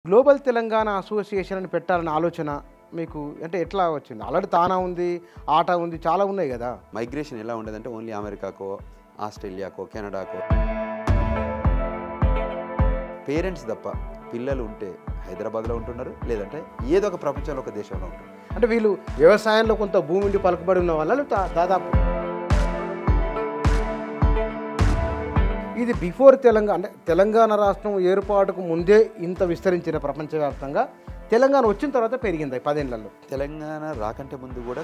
Global Telangana association అని పెట్టాలన్న ఆలోచన మీకు అంటే ఎట్లా వచ్చింది? ఆల్రెడీ తానా ఉంది, ఆట ఉంది, చాలా ఉన్నాయి కదా. మైగ్రేషన్ ఎలా ఉండేదంటే ఓన్లీ అమెరికాకో, ఆస్ట్రేలియాకో, కెనడాకో పేరెంట్స్ తప్ప పిల్లలు ఉంటే హైదరాబాద్లో ఉంటున్నారు, లేదంటే ఏదో ఒక ప్రపంచంలో ఒక దేశంలో ఉంటారు. అంటే వీళ్ళు వ్యవసాయంలో కొంత భూమి ఉండి పలుకుబడి ఉన్న వాళ్ళు దాదాపు ఇది బిఫోర్ తెలంగాణ, అంటే తెలంగాణ రాష్ట్రం ఏర్పాటుకు ముందే ఇంత విస్తరించిన ప్రపంచవ్యాప్తంగా, తెలంగాణ వచ్చిన తర్వాత పెరిగింది 10 ఏళ్లలో. తెలంగాణ రాకంటే ముందు కూడా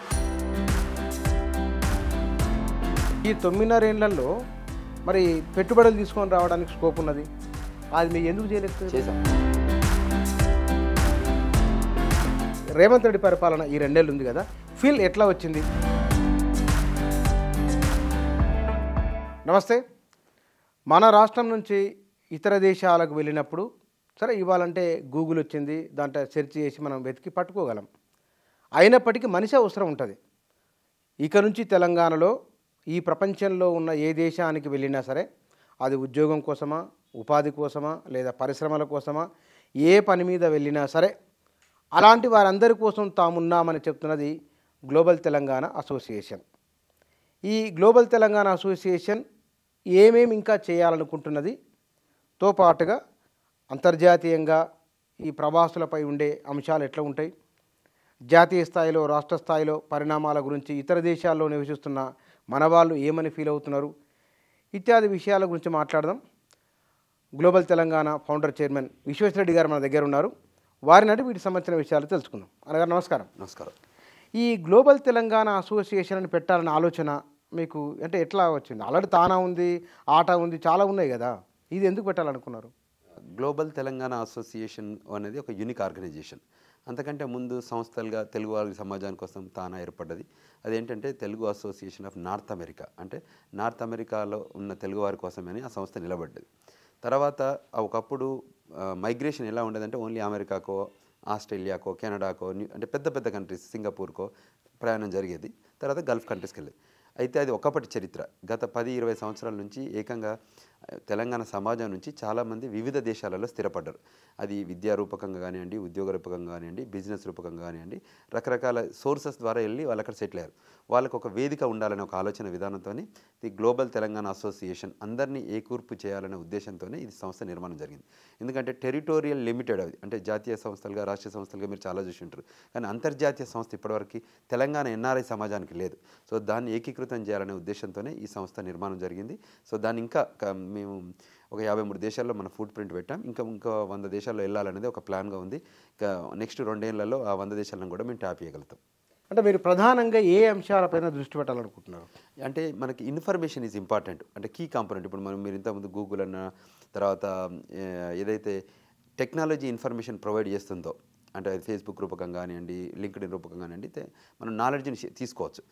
ఈ 9.5 ఏళ్లలో మరి పెట్టుబడులు తీసుకొని రావడానికి స్కోప్ ఉన్నది. అది మీరు ఎందుకు చేయలేదు? చేశాం. రేవంత్ రెడ్డి పరిపాలన ఈ 2 ఏళ్ళు ఉంది కదా, ఫీల్ ఎట్లా వచ్చింది? నమస్తే. మన రాష్ట్రం నుంచి ఇతర దేశాలకు వెళ్ళినప్పుడు సరే ఇవ్వాలంటే గూగుల్ వచ్చింది, దాంట్లో సెర్చ్ చేసి మనం వెతికి పట్టుకోగలం. అయినప్పటికీ మనిషి అవసరం ఉంటుంది. ఇక నుంచి తెలంగాణలో ఈ ప్రపంచంలో ఉన్న ఏ దేశానికి వెళ్ళినా సరే, అది ఉద్యోగం కోసమా, ఉపాధి కోసమా, లేదా పరిశ్రమల కోసమా, ఏ పని మీద వెళ్ళినా సరే అలాంటి వారందరి కోసం తామున్నామని చెప్తున్నది గ్లోబల్ తెలంగాణ అసోసియేషన్. ఈ గ్లోబల్ తెలంగాణ అసోసియేషన్ ఏమేమి ఇంకా చేయాలనుకుంటున్నది తో పాటుగా అంతర్జాతీయంగా ఈ ప్రవాసులపై ఉండే అంశాలు ఎట్లా ఉంటాయి, జాతీయ స్థాయిలో రాష్ట్ర స్థాయిలో పరిణామాల గురించి ఇతర దేశాల్లో నివసిస్తున్న మన వాళ్ళు ఏమని ఫీల్ అవుతున్నారు ఇత్యాది విషయాల గురించి మాట్లాడదాం. Global Telangana founder chairman Vishweshwar Reddy గారు మన దగ్గర ఉన్నారు. వారిని అడిగి వీటికి సంబంధించిన విషయాలు తెలుసుకుందాం. అనగారు నమస్కారం. నమస్కారం. ఈ గ్లోబల్ తెలంగాణ అసోసియేషన్ అని పెట్టాలన్న ఆలోచన మీకు అంటే ఎట్లా వచ్చింది? ఆల్రెడీ తానా ఉంది, ఆట ఉంది, చాలా ఉన్నాయి కదా, ఇది ఎందుకు పెట్టాలనుకున్నారు? గ్లోబల్ తెలంగాణ అసోసియేషన్ అనేది ఒక యూనిక్ ఆర్గనైజేషన్. అంతకంటే ముందు సంస్థలుగా తెలుగు వారి సమాజం కోసం తానా ఏర్పడ్డది. అదేంటంటే Telugu association of north America, అంటే నార్త్ అమెరికాలో ఉన్న తెలుగు వారి కోసమని ఆ సంస్థ నిలబడ్డది. తర్వాత ఒకప్పుడు మైగ్రేషన్ ఎలా ఉండేదంటే ఓన్లీ అమెరికాకో, ఆస్ట్రేలియాకో, కెనడాకో, అంటే పెద్ద పెద్ద కంట్రీస్, సింగపూర్కో ప్రయాణం జరిగేది. తర్వాత గల్ఫ్ కంట్రీస్కి వెళ్ళేది. అయితే అది ఒకప్పటి చరిత్ర. గత 10-20 సంవత్సరాల నుంచి ఏకంగా తెలంగాణ సమాజం నుంచి చాలామంది వివిధ దేశాలలో స్థిరపడ్డారు. అది విద్యారూపకంగా కానివ్వండి, ఉద్యోగ రూపకంగా కానివ్వండి, బిజినెస్ రూపకంగా కానివ్వండి, రకరకాల సోర్సెస్ ద్వారా వెళ్ళి వాళ్ళు అక్కడ సెటిల్ అయ్యారు. వాళ్ళకు ఒక వేదిక ఉండాలనే ఒక ఆలోచన విధానంతో ది గ్లోబల్ తెలంగాణ అసోసియేషన్ అందరినీ ఏకూర్పు చేయాలనే ఉద్దేశంతోనే ఇది సంస్థ నిర్మాణం జరిగింది. ఎందుకంటే టెరిటోరియల్ లిమిటెడ్ అది, అంటే జాతీయ సంస్థలుగా, రాష్ట్రీయ సంస్థలుగా మీరు చాలా చూసి ఉంటారు. కానీ అంతర్జాతీయ సంస్థ ఇప్పటివరకు తెలంగాణ ఎన్ఆర్ఐ సమాజానికి లేదు. సో దాన్ని ఏకీకృతం చేయాలనే ఉద్దేశంతోనే ఈ సంస్థ నిర్మాణం జరిగింది. సో దాన్ని ఇంకా మేము ఒక 53 దేశాల్లో మన ఫుట్ ప్రింట్ పెట్టాం. ఇంకా 100 దేశాల్లో వెళ్ళాలనేది ఒక ప్లాన్గా ఉంది. ఇంకా నెక్స్ట్ 2 ఏళ్లలో ఆ 100 దేశాలను కూడా మేము ట్యాప్ చేయగలుగుతాం. అంటే మీరు ప్రధానంగా ఏ అంశాలపైన దృష్టి పెట్టాలనుకుంటున్నారు? అంటే మనకి ఇన్ఫర్మేషన్ ఈజ్ ఇంపార్టెంట్. అంటే కీ కాంపోనెంట్. ఇప్పుడు మీరు ఇంతకుముందు గూగుల్ అన్న తర్వాత ఏదైతే టెక్నాలజీ ఇన్ఫర్మేషన్ ప్రొవైడ్ చేస్తుందో, అంటే అది ఫేస్బుక్ రూపకంగా కానివ్వండి, లింక్డ్ఇన్ రూపకంగా కానివ్వండి, మనం నాలెడ్జ్ని తీసుకోవచ్చు.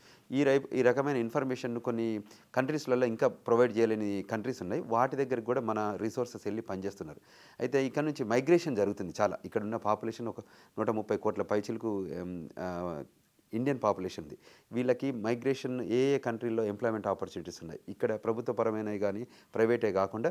ఈ రకమైన ఇన్ఫర్మేషన్ కొన్ని కంట్రీస్లలో ఇంకా ప్రొవైడ్ చేయలేని కంట్రీస్ ఉన్నాయి. వాటి దగ్గరికి కూడా మన రిసోర్సెస్ వెళ్ళి పనిచేస్తున్నారు. అయితే ఇక్కడ నుంచి మైగ్రేషన్ జరుగుతుంది చాలా. ఇక్కడ ఉన్న పాపులేషన్ ఒక 130 కోట్ల పైచిలకు ఇండియన్ పాపులేషన్ది. వీళ్ళకి మైగ్రేషన్ ఏ కంట్రీల్లో ఎంప్లాయ్మెంట్ ఆపర్చునిటీస్ ఉన్నాయి, ఇక్కడ ప్రభుత్వపరమైనవి కానీ ప్రైవేటే కాకుండా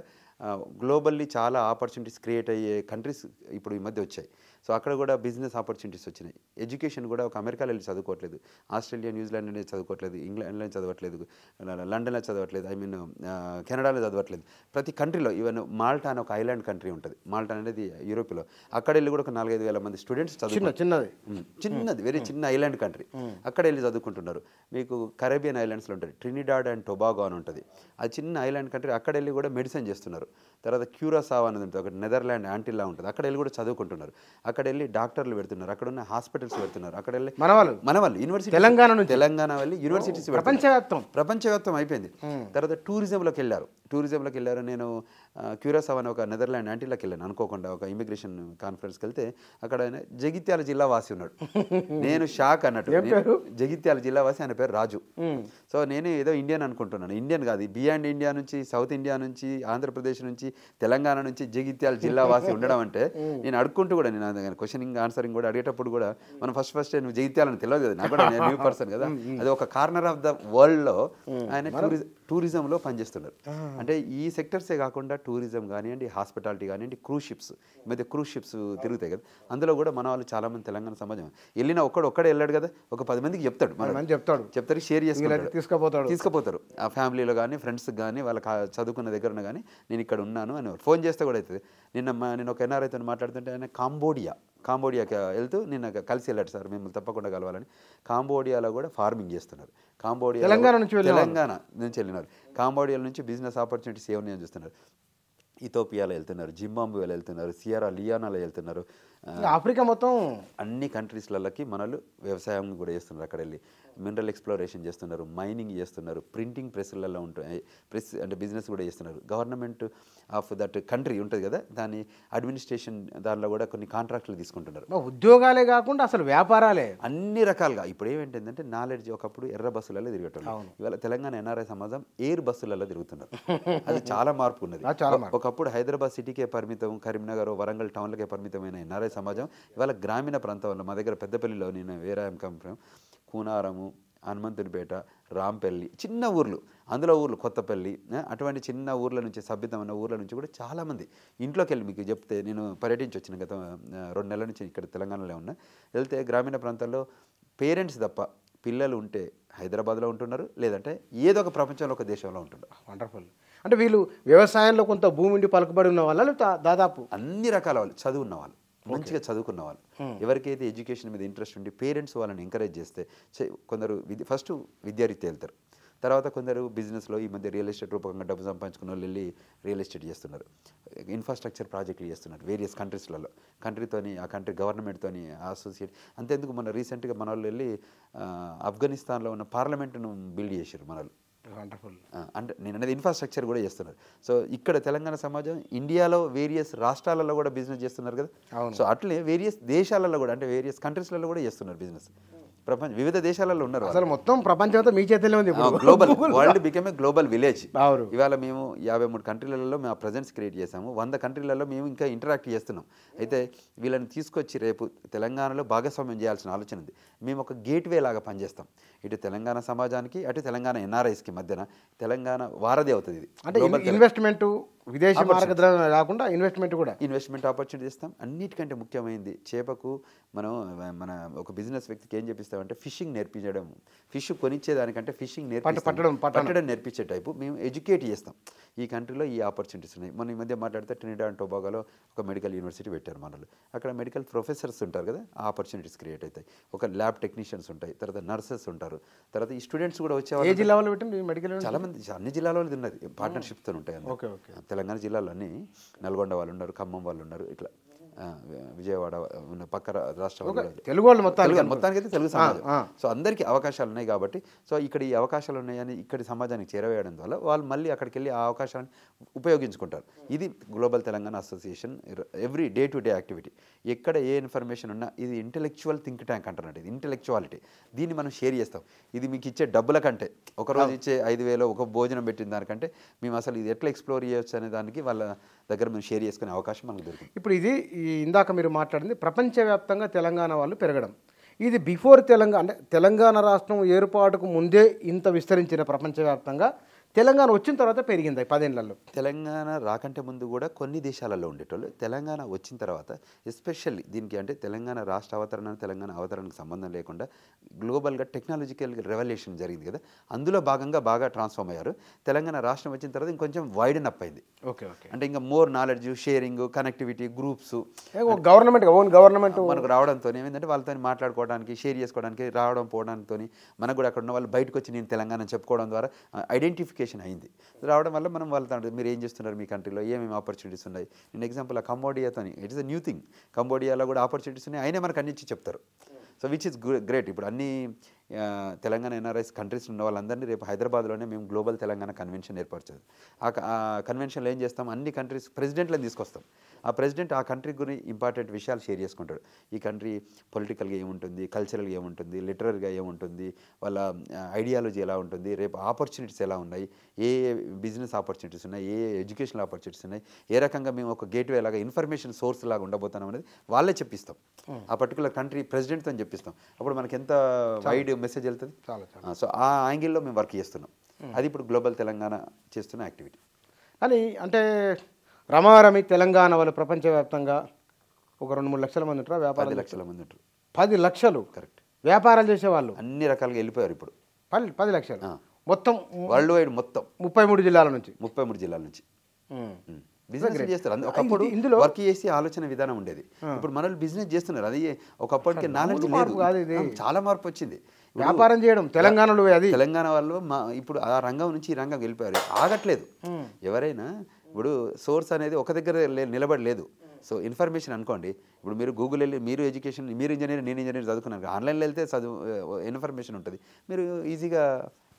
గ్లోబల్లీ చాలా ఆపర్చునిటీస్ క్రియేట్ అయ్యే కంట్రీస్ ఇప్పుడు ఈ మధ్య వచ్చాయి. సో అక్కడ కూడా బిజినెస్ ఆపర్చునిటీస్ వచ్చినాయి. ఎడ్యుకేషన్ కూడా ఒక అమెరికాలో వెళ్ళి చదువుకోవట్లేదు, ఆస్ట్రేలియా, న్యూజిలాండ్ అనేది చదువుకోవట్లేదు, ఇంగ్లాండ్లో చదవట్లేదు, లండన్లో చదవట్లేదు, కెనడాలో చదవట్లేదు. ప్రతి కంట్రీలో, ఈవెన్ మాల్టా అని ఒక ఐలాండ్ కంట్రీ ఉంటుంది. మాల్టా అనేది యూరోప్లో. అక్కడ వెళ్ళి కూడా ఒక 4-5 వేల మంది స్టూడెంట్స్ చిన్నది వెరీ చిన్న ఐలాండ్ కంట్రీ, అక్కడ వెళ్ళి చదువుకుంటున్నారు. మీకు కరేబియన్ ఐలాండ్స్లో ఉంటుంది, ట్రినిడాడ్ అండ్ టొబాగో అని ఉంటుంది. ఆ చిన్న ఐలాండ్ కంట్రీ, అక్కడ వెళ్ళి కూడా మెడిసిన్ చేస్తున్నారు. తర్వాత క్యూరాసావా అనేది ఉంటుంది, ఒక నెదర్లాండ్ యాంటిల్లా ఉంటుంది, అక్కడ వెళ్ళి కూడా చదువుకుంటున్నారు. అక్కడ వెళ్ళి డాక్టర్లు పెడుతున్నారు, అక్కడ ఉన్న హాస్పిటల్స్ పెడుతున్నారు. అక్కడ వెళ్ళి మన వాళ్ళు యూనివర్సిటీ తెలంగాణ వెళ్ళి యూనివర్సిటీస్ ప్రపంచవ్యాప్తం అయిపోయింది. తర్వాత టూరిజంలోకి వెళ్ళారు. నేను క్యూరాసావా అని ఒక నెదర్లాండ్ యాంటిల్లాకి వెళ్ళాను అనుకోకుండా, ఒక ఇమిగ్రేషన్ కాన్ఫరెన్స్కి వెళ్తే అక్కడ ఆయన జగిత్యాల జిల్లా వాసి ఉన్నాడు. నేను షాక్ అన్నట్టు. జగిత్యాల జిల్లా వాసి, ఆయన పేరు రాజు. సో నేను ఏదో ఇండియన్ అనుకుంటున్నాను. ఇండియన్ కాదు, బియాండ్ ఇండియా నుంచి, సౌత్ ఇండియా నుంచి, ఆంధ్రప్రదేశ్ నుంచి, తెలంగాణ నుంచి జగిత్యాల జిల్లా వాసి ఉండడం అంటే నేను అడుక్కుంటూ కూడా, నేను క్వశ్చనింగ్ ఆన్సరింగ్ కూడా అడిగేటప్పుడు కూడా మనం ఫస్ట్ నువ్వు జగిత్యాలని తెలియదు కదా, నాకు కూడా న్యూ పర్సన్ కదా. అది ఒక కార్నర్ ఆఫ్ ద వరల్డ్లో ఆయన టూరిజంలో పనిచేస్తున్నారు. అంటే ఈ సెక్టర్సే కాకుండా టూరిజం కానివ్వండి, హాస్పిటాలిటీ కానివ్వండి, క్రూజ్ షిప్స్, ఈ మధ్య క్రూజ్ షిప్స్ తిరుగుతాయి కదా, అందులో కూడా మన వాళ్ళు చాలామంది తెలంగాణ సమాజం వెళ్ళిన ఒక్కడే వెళ్ళాడు కదా, ఒక 10 మందికి చెప్తాడు, చెప్తారు, షేర్ చేసుకుంటాడు, తీసుకుపోతారు. ఆ ఫ్యామిలీలో కానీ ఫ్రెండ్స్కి కానీ వాళ్ళ చదువుకున్న దగ్గర కానీ నేను ఇక్కడ ఉన్నాను అని ఫోన్ చేస్తే కూడా అవుతుంది. నేను ఒక ఎన్ఆర్ఐతో మాట్లాడుతుంటే ఆయన కాంబోడియాకి వెళ్తూ నిన్న కలిసి వెళ్ళాడు, సార్ మిమ్మల్ని తప్పకుండా కలవాలని. కాంబోడియాలో కూడా ఫార్మింగ్ చేస్తున్నారు. తెలంగాణ నుంచి వెళ్ళినారు. కాంబోడియా నుంచి బిజినెస్ ఆపర్చునిటీస్ ఏమన్నాయని చూస్తున్నారు. ఇథోపియాలో వెళ్తున్నారు, జింబాబ్వేలో వెళ్తున్నారు, సియరా లియోనాలో వెళ్తున్నారు. ఆఫ్రికా మొత్తం అన్ని కంట్రీస్లకి మనలు వ్యవసాయం కూడా చేస్తున్నారు. అక్కడ వెళ్ళి మినరల్ ఎక్స్ప్లోరేషన్ చేస్తున్నారు, మైనింగ్ చేస్తున్నారు, ప్రింటింగ్ ప్రెస్లలో ఉంటాయి, ప్రెస్ అంటే బిజినెస్ కూడా చేస్తున్నారు. గవర్నమెంట్ ఆఫ్ దట్ కంట్రీ ఉంటుంది కదా, దాని అడ్మినిస్ట్రేషన్ దానిలో కూడా కొన్ని కాంట్రాక్టులు తీసుకుంటున్నారు. ఉద్యోగాలే కాకుండా అసలు వ్యాపారాలే అన్ని రకాలుగా. ఇప్పుడు ఏమేంటంటే నాలెడ్జ్ ఒకప్పుడు ఎర్ర బస్సులలో తిరగటం, ఇవాళ తెలంగాణ ఎన్ఆర్ఐ సమాజం ఎయిర్ బస్సులలో తిరుగుతున్నారు. అది చాలా మార్పు ఉన్నది. ఒకప్పుడు హైదరాబాద్ సిటీకే పరిమితం, కరీంనగర్, వరంగల్ టౌన్లకే పరిమితమైన ఎన్ఆర్ఐ సమాజం ఇవాళ గ్రామీణ ప్రాంతంలో, మా దగ్గర పెద్దపల్లిలో నేను వేరాయం కంపెనీ, కూనారము, హనుమంతునిపేట, రాంపల్లి, చిన్న ఊర్లు, అందులో ఊర్లు కొత్తపల్లి, అటువంటి చిన్న ఊర్ల నుంచి, సభ్యతమైన ఊర్ల నుంచి కూడా చాలామంది ఇంట్లోకి వెళ్ళి మీకు చెప్తే, నేను పర్యటించి వచ్చిన గత 2 నెలల నుంచి ఇక్కడ తెలంగాణలో ఉన్నా, వెళ్తే గ్రామీణ ప్రాంతాల్లో పేరెంట్స్ తప్ప పిల్లలు ఉంటే హైదరాబాద్లో ఉంటున్నారు, లేదంటే ఏదో ఒక ప్రపంచంలో ఒక దేశంలో ఉంటున్నారు. వండర్ఫుల్. అంటే వీళ్ళు వ్యవసాయంలో కొంత భూమి ఉండి పలుకుబడి ఉన్న వాళ్ళు దాదాపు అన్ని రకాల వాళ్ళు, చదువు ఉన్న వాళ్ళు, మంచిగా చదువుకున్న వాళ్ళు, ఎవరికైతే ఎడ్యుకేషన్ మీద ఇంట్రెస్ట్ ఉండి పేరెంట్స్ వాళ్ళని ఎంకరేజ్ చేస్తే, కొందరు ఫస్ట్ విద్యారీత్యా వెళ్తారు, తర్వాత కొందరు బిజినెస్లో ఈ మధ్య రియల్ ఎస్టేట్ రూపకంగా డబ్బు సంపాదించుకున్న వాళ్ళు వెళ్ళి రియల్ ఎస్టేట్ చేస్తున్నారు, ఇన్ఫ్రాస్ట్రక్చర్ ప్రాజెక్టులు చేస్తున్నారు వేరియస్ కంట్రీస్లలో, కంట్రీతోని ఆ కంట్రీ గవర్నమెంట్తోని అసోసియేట్. అంతేందుకు మన రీసెంట్గా మన వాళ్ళు వెళ్ళి ఆఫ్ఘనిస్తాన్లో ఉన్న పార్లమెంట్ను బిల్డ్ చేశారు మన వాళ్ళు. వండర్ఫుల్. అంటే నేను అనేది ఇన్ఫ్రాస్ట్రక్చర్ కూడా చేస్తున్నారు. సో ఇక్కడ తెలంగాణ సమాజం ఇండియాలో వేరియస్ రాష్ట్రాలలో కూడా బిజినెస్ చేస్తున్నారు కదా. సో అట్లే వేరియస్ దేశాలలో కూడా, అంటే వేరియస్ కంట్రీస్లలో కూడా చేస్తున్నారు బిజినెస్. వివిధ దేశాలలో ఉన్నారు. అసలు మొత్తం ప్రపంచం అంతా మీ చేతిలో ఉంది. Global world become a global village. ఇవాళ మేము 53 కంట్రీలలో మేము ప్రెజెన్స్ క్రియేట్ చేసాము. 100 కంట్రీలలో మేము ఇంకా ఇంటరాక్ట్ చేస్తున్నాం. అయితే వీళ్ళని తీసుకొచ్చి రేపు తెలంగాణలో భాగస్వామ్యం చేయాల్సిన ఆలోచన ఉంది. మేము ఒక గేట్వే లాగా పనిచేస్తాం, ఇటు తెలంగాణ సమాజానికి అటు తెలంగాణ ఎన్ఆర్ఐస్కి మధ్యన. తెలంగాణ వారధి అవుతుంది ఇది. అంటే ఇన్వెస్ట్మెంట్, విదేశీ మార్గద్రవ్యం కాకుండా ఇన్వెస్ట్మెంట్ ఆపర్చునిటీ ఇస్తాం. అన్నిటికంటే ముఖ్యమైనది చేపకు మన ఒక బిజినెస్ వ్యక్తికి ఏం చెప్పిస్తామంటే ఫిషింగ్ నేర్పించడం. ఫిష్ కొనిచ్చేదానికంటే ఫిషింగ్ పట్టడం నేర్పించే టైపు మేము ఎడ్యుకేట్ చేస్తాం. ఈ కంట్రీలో ఈ ఆపర్చునిటీస్ ఉన్నాయి. మనం ఈ మధ్య మాట్లాడితే ట్రినిడాడ్ అండ్ టొబాగోలో ఒక మెడికల్ యూనివర్సిటీ పెట్టారు మనలు. అక్కడ మెడికల్ ప్రొఫెసర్స్ ఉంటారు కదా, ఆ ఆపర్చునిటీస్ క్రియేట్ అవుతాయి. ఒక ల్యాబ్ టెక్నీషియన్స్ ఉంటాయి, తర్వాత నర్సెస్ ఉంటారు, తర్వాత ఈ స్టూడెంట్స్ కూడా వచ్చేవాళ్ళు. చాలా మంది అన్ని జిల్లాలో ఉన్నది, పార్ట్నర్షిప్తో ఉంటాయి. తెలంగాణ జిల్లాలో అన్ని, నల్గొండ వాళ్ళు ఉన్నారు, ఖమ్మం వాళ్ళు ఉన్నారు, ఇట్లా విజయవాడ ఉన్న పక్క రాష్ట్రాలు, తెలుగు వాళ్ళు మొత్తానికి అయితే తెలుగు సమాజం. సో అందరికీ అవకాశాలు ఉన్నాయి కాబట్టి, సో ఇక్కడ ఈ అవకాశాలు ఉన్నాయని ఇక్కడి సమాజానికి చేరవేయడం వల్ల వాళ్ళు మళ్ళీ అక్కడికి వెళ్ళి ఆ అవకాశాలను ఉపయోగించుకుంటారు. ఇది global Telangana association every day to day activity. ఎక్కడ ఏ ఇన్ఫర్మేషన్ ఉన్నా ఇది ఇంటెలెక్చువల్ థింక్ ట్యాంక్ అంటున్నట్టు, ఇది ఇంటెలెక్చువాలిటీ. దీన్ని మనం షేర్ చేస్తాం. ఇది మీకు ఇచ్చే డబ్బుల కంటే, ఒకరోజు ఇచ్చే 5,000 ఒక భోజనం పెట్టిన దానికంటే మేము అసలు ఇది ఎట్లా ఎక్స్ప్లోర్ చేయొచ్చు అనే దానికి వాళ్ళ దగ్గర మేము షేర్ చేసుకునే అవకాశం మనకు దొరికింది. ఇప్పుడు ఇది ఇందాక మీరు మాట్లాడింది ప్రపంచవ్యాప్తంగా తెలంగాణ వాళ్ళు పెరగడం. ఇది బిఫోర్ తెలంగాణ, అంటే తెలంగాణ రాష్ట్రం ఏర్పాటుకు ముందే ఇంత విస్తరించిన ప్రపంచవ్యాప్తంగా, తెలంగాణ వచ్చిన తర్వాత పెరిగింది 10 ఏళ్లలో. తెలంగాణ రాకంటే ముందు కూడా కొన్ని దేశాలలో ఉండేటోళ్ళు. తెలంగాణ వచ్చిన తర్వాత ఎస్పెషల్లీ దీనికి, అంటే తెలంగాణ రాష్ట్ర అవతరణ, తెలంగాణ అవతరణకు సంబంధం లేకుండా గ్లోబల్గా టెక్నాలజికల్ రెవల్యూషన్ జరిగింది కదా, అందులో భాగంగా బాగా ట్రాన్స్ఫార్మ్ అయ్యారు. తెలంగాణ రాష్ట్రం వచ్చిన తర్వాత ఇంకొంచెం వైడెన్ అప్ అయింది. అంటే ఇంకా more knowledge sharing, connectivity, groups, own government మనకు రావడంతో ఏమైందంటే వాళ్ళతో మాట్లాడుకోవడానికి, షేర్ చేసుకోవడానికి, రావడం పోవడంతో మనకు కూడా అక్కడ ఉన్న వాళ్ళు బయటకు వచ్చి నేను తెలంగాణ చెప్పుకోవడం ద్వారా ఐడెంటిఫికేషన్ అయింది. రావడం వల్ల మనం వాళ్ళతో మీరు ఏం చేస్తున్నారు మీ కంట్రీలో, ఏమేమి ఆపర్చునిటీస్ ఉన్నాయి. నేను ఎగ్జాంపుల్ కంబోడియాతో, it is a new thing. కంబోడియాలో కూడా ఆపర్చునిటీస్ ఉన్నాయి, అయినా మనకు అన్నించి చెప్తారు. So which is great. ఇప్పుడు అన్ని తెలంగాణ ఎన్ఆర్ఐస్ కంట్రీస్ ఉన్న వాళ్ళందరినీ రేపు హైదరాబాద్లోనే మేము గ్లోబల్ తెలంగాణ కన్వెన్షన్ ఏర్పరచదు. ఆ కన్వెన్షన్లో ఏం చేస్తాం, అన్ని కంట్రీస్ ప్రెసిడెంట్లను తీసుకొస్తాం. ఆ ప్రెసిడెంట్ ఆ కంట్రీ గురించి ఇంపార్టెంట్ విషయాలు షేర్ చేసుకుంటాడు. ఈ కంట్రీ పొలిటికల్గా ఏముంటుంది, కల్చరల్గా ఏముంటుంది, లిటరరీగా ఏముంటుంది, వాళ్ళ ఐడియాలజీ ఎలా ఉంటుంది, రేపు ఆపర్చునిటీస్ ఎలా ఉన్నాయి, ఏ బిజినెస్ ఆపర్చునిటీస్ ఉన్నాయి, ఏ ఎడ్యుకేషనల్ ఆపర్చునిటీస్ ఉన్నాయి, ఏ రకంగా మేము ఒక గేట్వే లాగా ఇన్ఫర్మేషన్ సోర్స్ లాగా ఉండబోతున్నాం అనేది వాళ్ళే చెప్పిస్తాం. ఆ పర్టికులర్ కంట్రీ ప్రెసిడెంట్తో చెప్పిస్తాం. అప్పుడు మనకి ఎంత వైడ్ మెసేజ్ వెళ్తుంది. సో ఆ యాంగిల్లో మేము వర్క్ చేస్తున్నాం. అది ఇప్పుడు గ్లోబల్ తెలంగాణ చేస్తున్న యాక్టివిటీ. కానీ అంటే రమారమి తెలంగాణ వాళ్ళు ప్రపంచవ్యాప్తంగా ఒక 2-3 లక్షల మంది ఉంటారు, వ్యాపారం 10 లక్షల మంది ఉంటారు. 10 లక్షలు కరెక్ట్. వ్యాపారాలు చేసేవాళ్ళు అన్ని రకాలుగా వెళ్ళిపోయారు ఇప్పుడు. 10 లక్షలు మొత్తం వరల్డ్ వైడ్ మొత్తం 33 జిల్లాల నుంచి 33 జిల్లాల నుంచి బిజినెస్ చేస్తారు. ఒకప్పుడు ఇందులో వర్క్ చేసి ఆలోచన విధానం ఉండేది. ఇప్పుడు మనల్ని బిజినెస్ చేస్తున్నారు. అది ఒకప్పటికే నాలెడ్జ్ లేదు, చాలా మార్పు వచ్చింది. వ్యాపారం చేయడం తెలంగాణలో అది తెలంగాణ వాళ్ళు ఇప్పుడు ఆ రంగం నుంచి ఈ రంగం వెళ్ళిపోయారు. ఆగట్లేదు. ఎవరైనా ఇప్పుడు సోర్స్ అనేది ఒక దగ్గర నిలబడలేదు. సో ఇన్ఫర్మేషన్ అనుకోండి, ఇప్పుడు మీరు గూగుల్ వెళ్ళి మీరు ఎడ్యుకేషన్, మీరు ఇంజనీర్, నేను ఇంజనీర్ చదువుకున్నాను, ఆన్లైన్లో వెళ్తే ఇన్ఫర్మేషన్ ఉంటుంది, మీరు ఈజీగా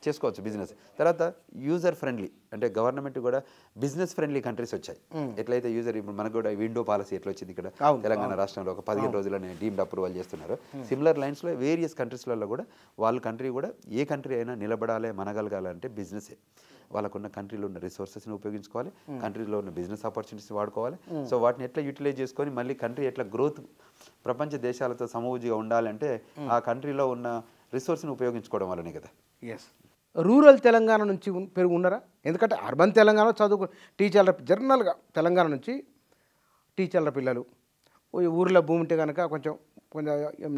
చేసుకోవచ్చు బిజినెస్. తర్వాత యూజర్ ఫ్రెండ్లీ, అంటే గవర్నమెంట్ కూడా బిజినెస్ ఫ్రెండ్లీ కంట్రీస్ వచ్చాయి. ఎట్లయితే యూజర్, ఇప్పుడు మనకు కూడా విండో పాలసీ ఎట్లా వచ్చింది ఇక్కడ తెలంగాణ రాష్ట్రంలో ఒక 15 రోజుల్లోనే డీమ్డ్ అప్రూవల్ చేస్తున్నారు. సిమిలర్ లైన్స్లో వేరియస్ కంట్రీస్లలో కూడా వాళ్ళ కంట్రీ కూడా ఏ కంట్రీ అయినా నిలబడాలి, మనగలగాలంటే బిజినెసే. వాళ్ళకున్న కంట్రీలో ఉన్న రిసోర్సెస్ని ఉపయోగించుకోవాలి, కంట్రీలో ఉన్న బిజినెస్ ఆపర్చునిటీస్ వాడుకోవాలి. సో వాటిని ఎట్లా యూటిలైజ్ చేసుకొని మళ్ళీ కంట్రీ ఎట్లా గ్రోత్ ప్రపంచ దేశాలతో సమూజిగా ఉండాలంటే ఆ కంట్రీలో ఉన్న రిసోర్స్ని ఉపయోగించుకోవడం వల్లనే కదా. ఎస్. రూరల్ తెలంగాణ నుంచి ఉన్నారా? ఎందుకంటే అర్బన్ తెలంగాణ చదువుకు టీచర్ల జనరల్గా తెలంగాణ నుంచి టీచర్ల పిల్లలు ఊర్లో భూమి ఉంటే కనుక కొంచెం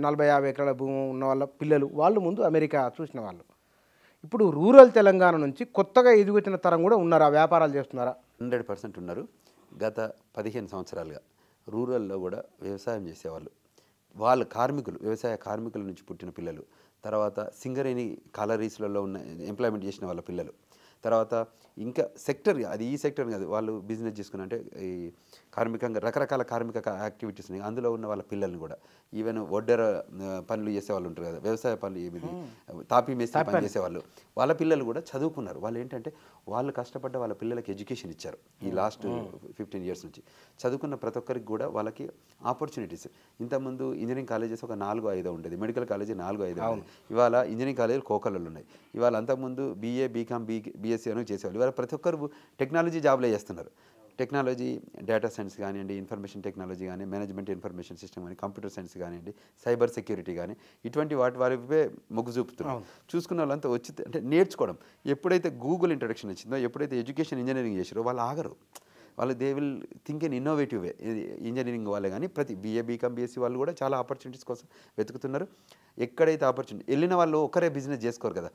40-50 ఎకరాల భూమి ఉన్న వాళ్ళ పిల్లలు వాళ్ళు ముందు అమెరికా చూసిన వాళ్ళు. ఇప్పుడు రూరల్ తెలంగాణ నుంచి కొత్తగా ఎదుగుతున్న తరం కూడా ఉన్నారా? వ్యాపారాలు చేస్తున్నారా? 100% ఉన్నారు. గత 15 సంవత్సరాలుగా రూరల్లో కూడా వ్యవసాయం చేసేవాళ్ళు, వాళ్ళ కార్మికులు, వ్యవసాయ కార్మికుల నుంచి పుట్టిన పిల్లలు, తర్వాత సింగరేణి కాలరీస్లలో ఉన్న ఎంప్లాయ్మెంట్ చేసిన వాళ్ళ పిల్లలు, తర్వాత ఇంకా సెక్టర్, అది ఈ సెక్టర్ కాదు, వాళ్ళు బిజినెస్ చేసుకుని అంటే ఈ కార్మికంగా రకరకాల కార్మిక యాక్టివిటీస్ ఉన్నాయి, అందులో ఉన్న వాళ్ళ పిల్లల్ని కూడా, ఈవెన్ ఒడ్డెర పనులు చేసేవాళ్ళు ఉంటారు కదా, వ్యవసాయ పనులు ఏమిది తాపీ మేస్త్రి పని చేసేవాళ్ళు, వాళ్ళ పిల్లలు కూడా చదువుకున్నారు. వాళ్ళు ఏంటంటే వాళ్ళు కష్టపడ్డ వాళ్ళ పిల్లలకి ఎడ్యుకేషన్ ఇచ్చారు. ఈ లాస్ట్ 15 years నుంచి చదువుకున్న ప్రతి ఒక్కరికి కూడా వాళ్ళకి ఆపర్చునిటీస్. ఇంతకుముందు ఇంజనీరింగ్ కాలేజెస్ ఒక 4-5 ఉండేది, మెడికల్ కాలేజీ 4-5 ఉండేది. ఇవాళ ఇంజనీరింగ్ కాలేజీలు కోకలలో ఉన్నాయి. ఇవాళ అంతకుముందు BA, BCom, BSc అని చేసేవాళ్ళు. ఇవాళ ప్రతి ఒక్కరు టెక్నాలజీ జాబ్లే చేస్తున్నారు. టెక్నాలజీ, డేటా సైన్స్ కానివ్వండి, ఇన్ఫర్మేషన్ టెక్నాలజీ కానీ, మేనేజ్మెంట్ ఇన్ఫర్మేషన్ సిస్టమ్ కానీ, కంప్యూటర్ సైన్స్ కానివ్వండి, సైబర్ సెక్యూరిటీ కానీ, ఇటువంటి వారివే మొగ్గు చూపుతున్నారు. చూసుకున్న వాళ్ళంతా వచ్చి అంటే నేర్చుకోవడం. ఎప్పుడైతే గూగుల్ ఇంట్రడక్షన్ వచ్చిందో, ఎప్పుడైతే ఎడ్యుకేషన్ ఇంజనీరింగ్ చేసారో వాళ్ళు ఆగరు. వాళ్ళు they will think in innovative way. Engineering వాళ్ళే కానీ ప్రతి BA, BCom, BSc వాళ్ళు కూడా చాలా ఆపర్చునిటీస్ కోసం వెతుకుతున్నారు. ఎక్కడైతే ఆపర్చునిటీ వెళ్ళిన వాళ్ళు ఒకరే బిజినెస్ చేసుకోరు కదా.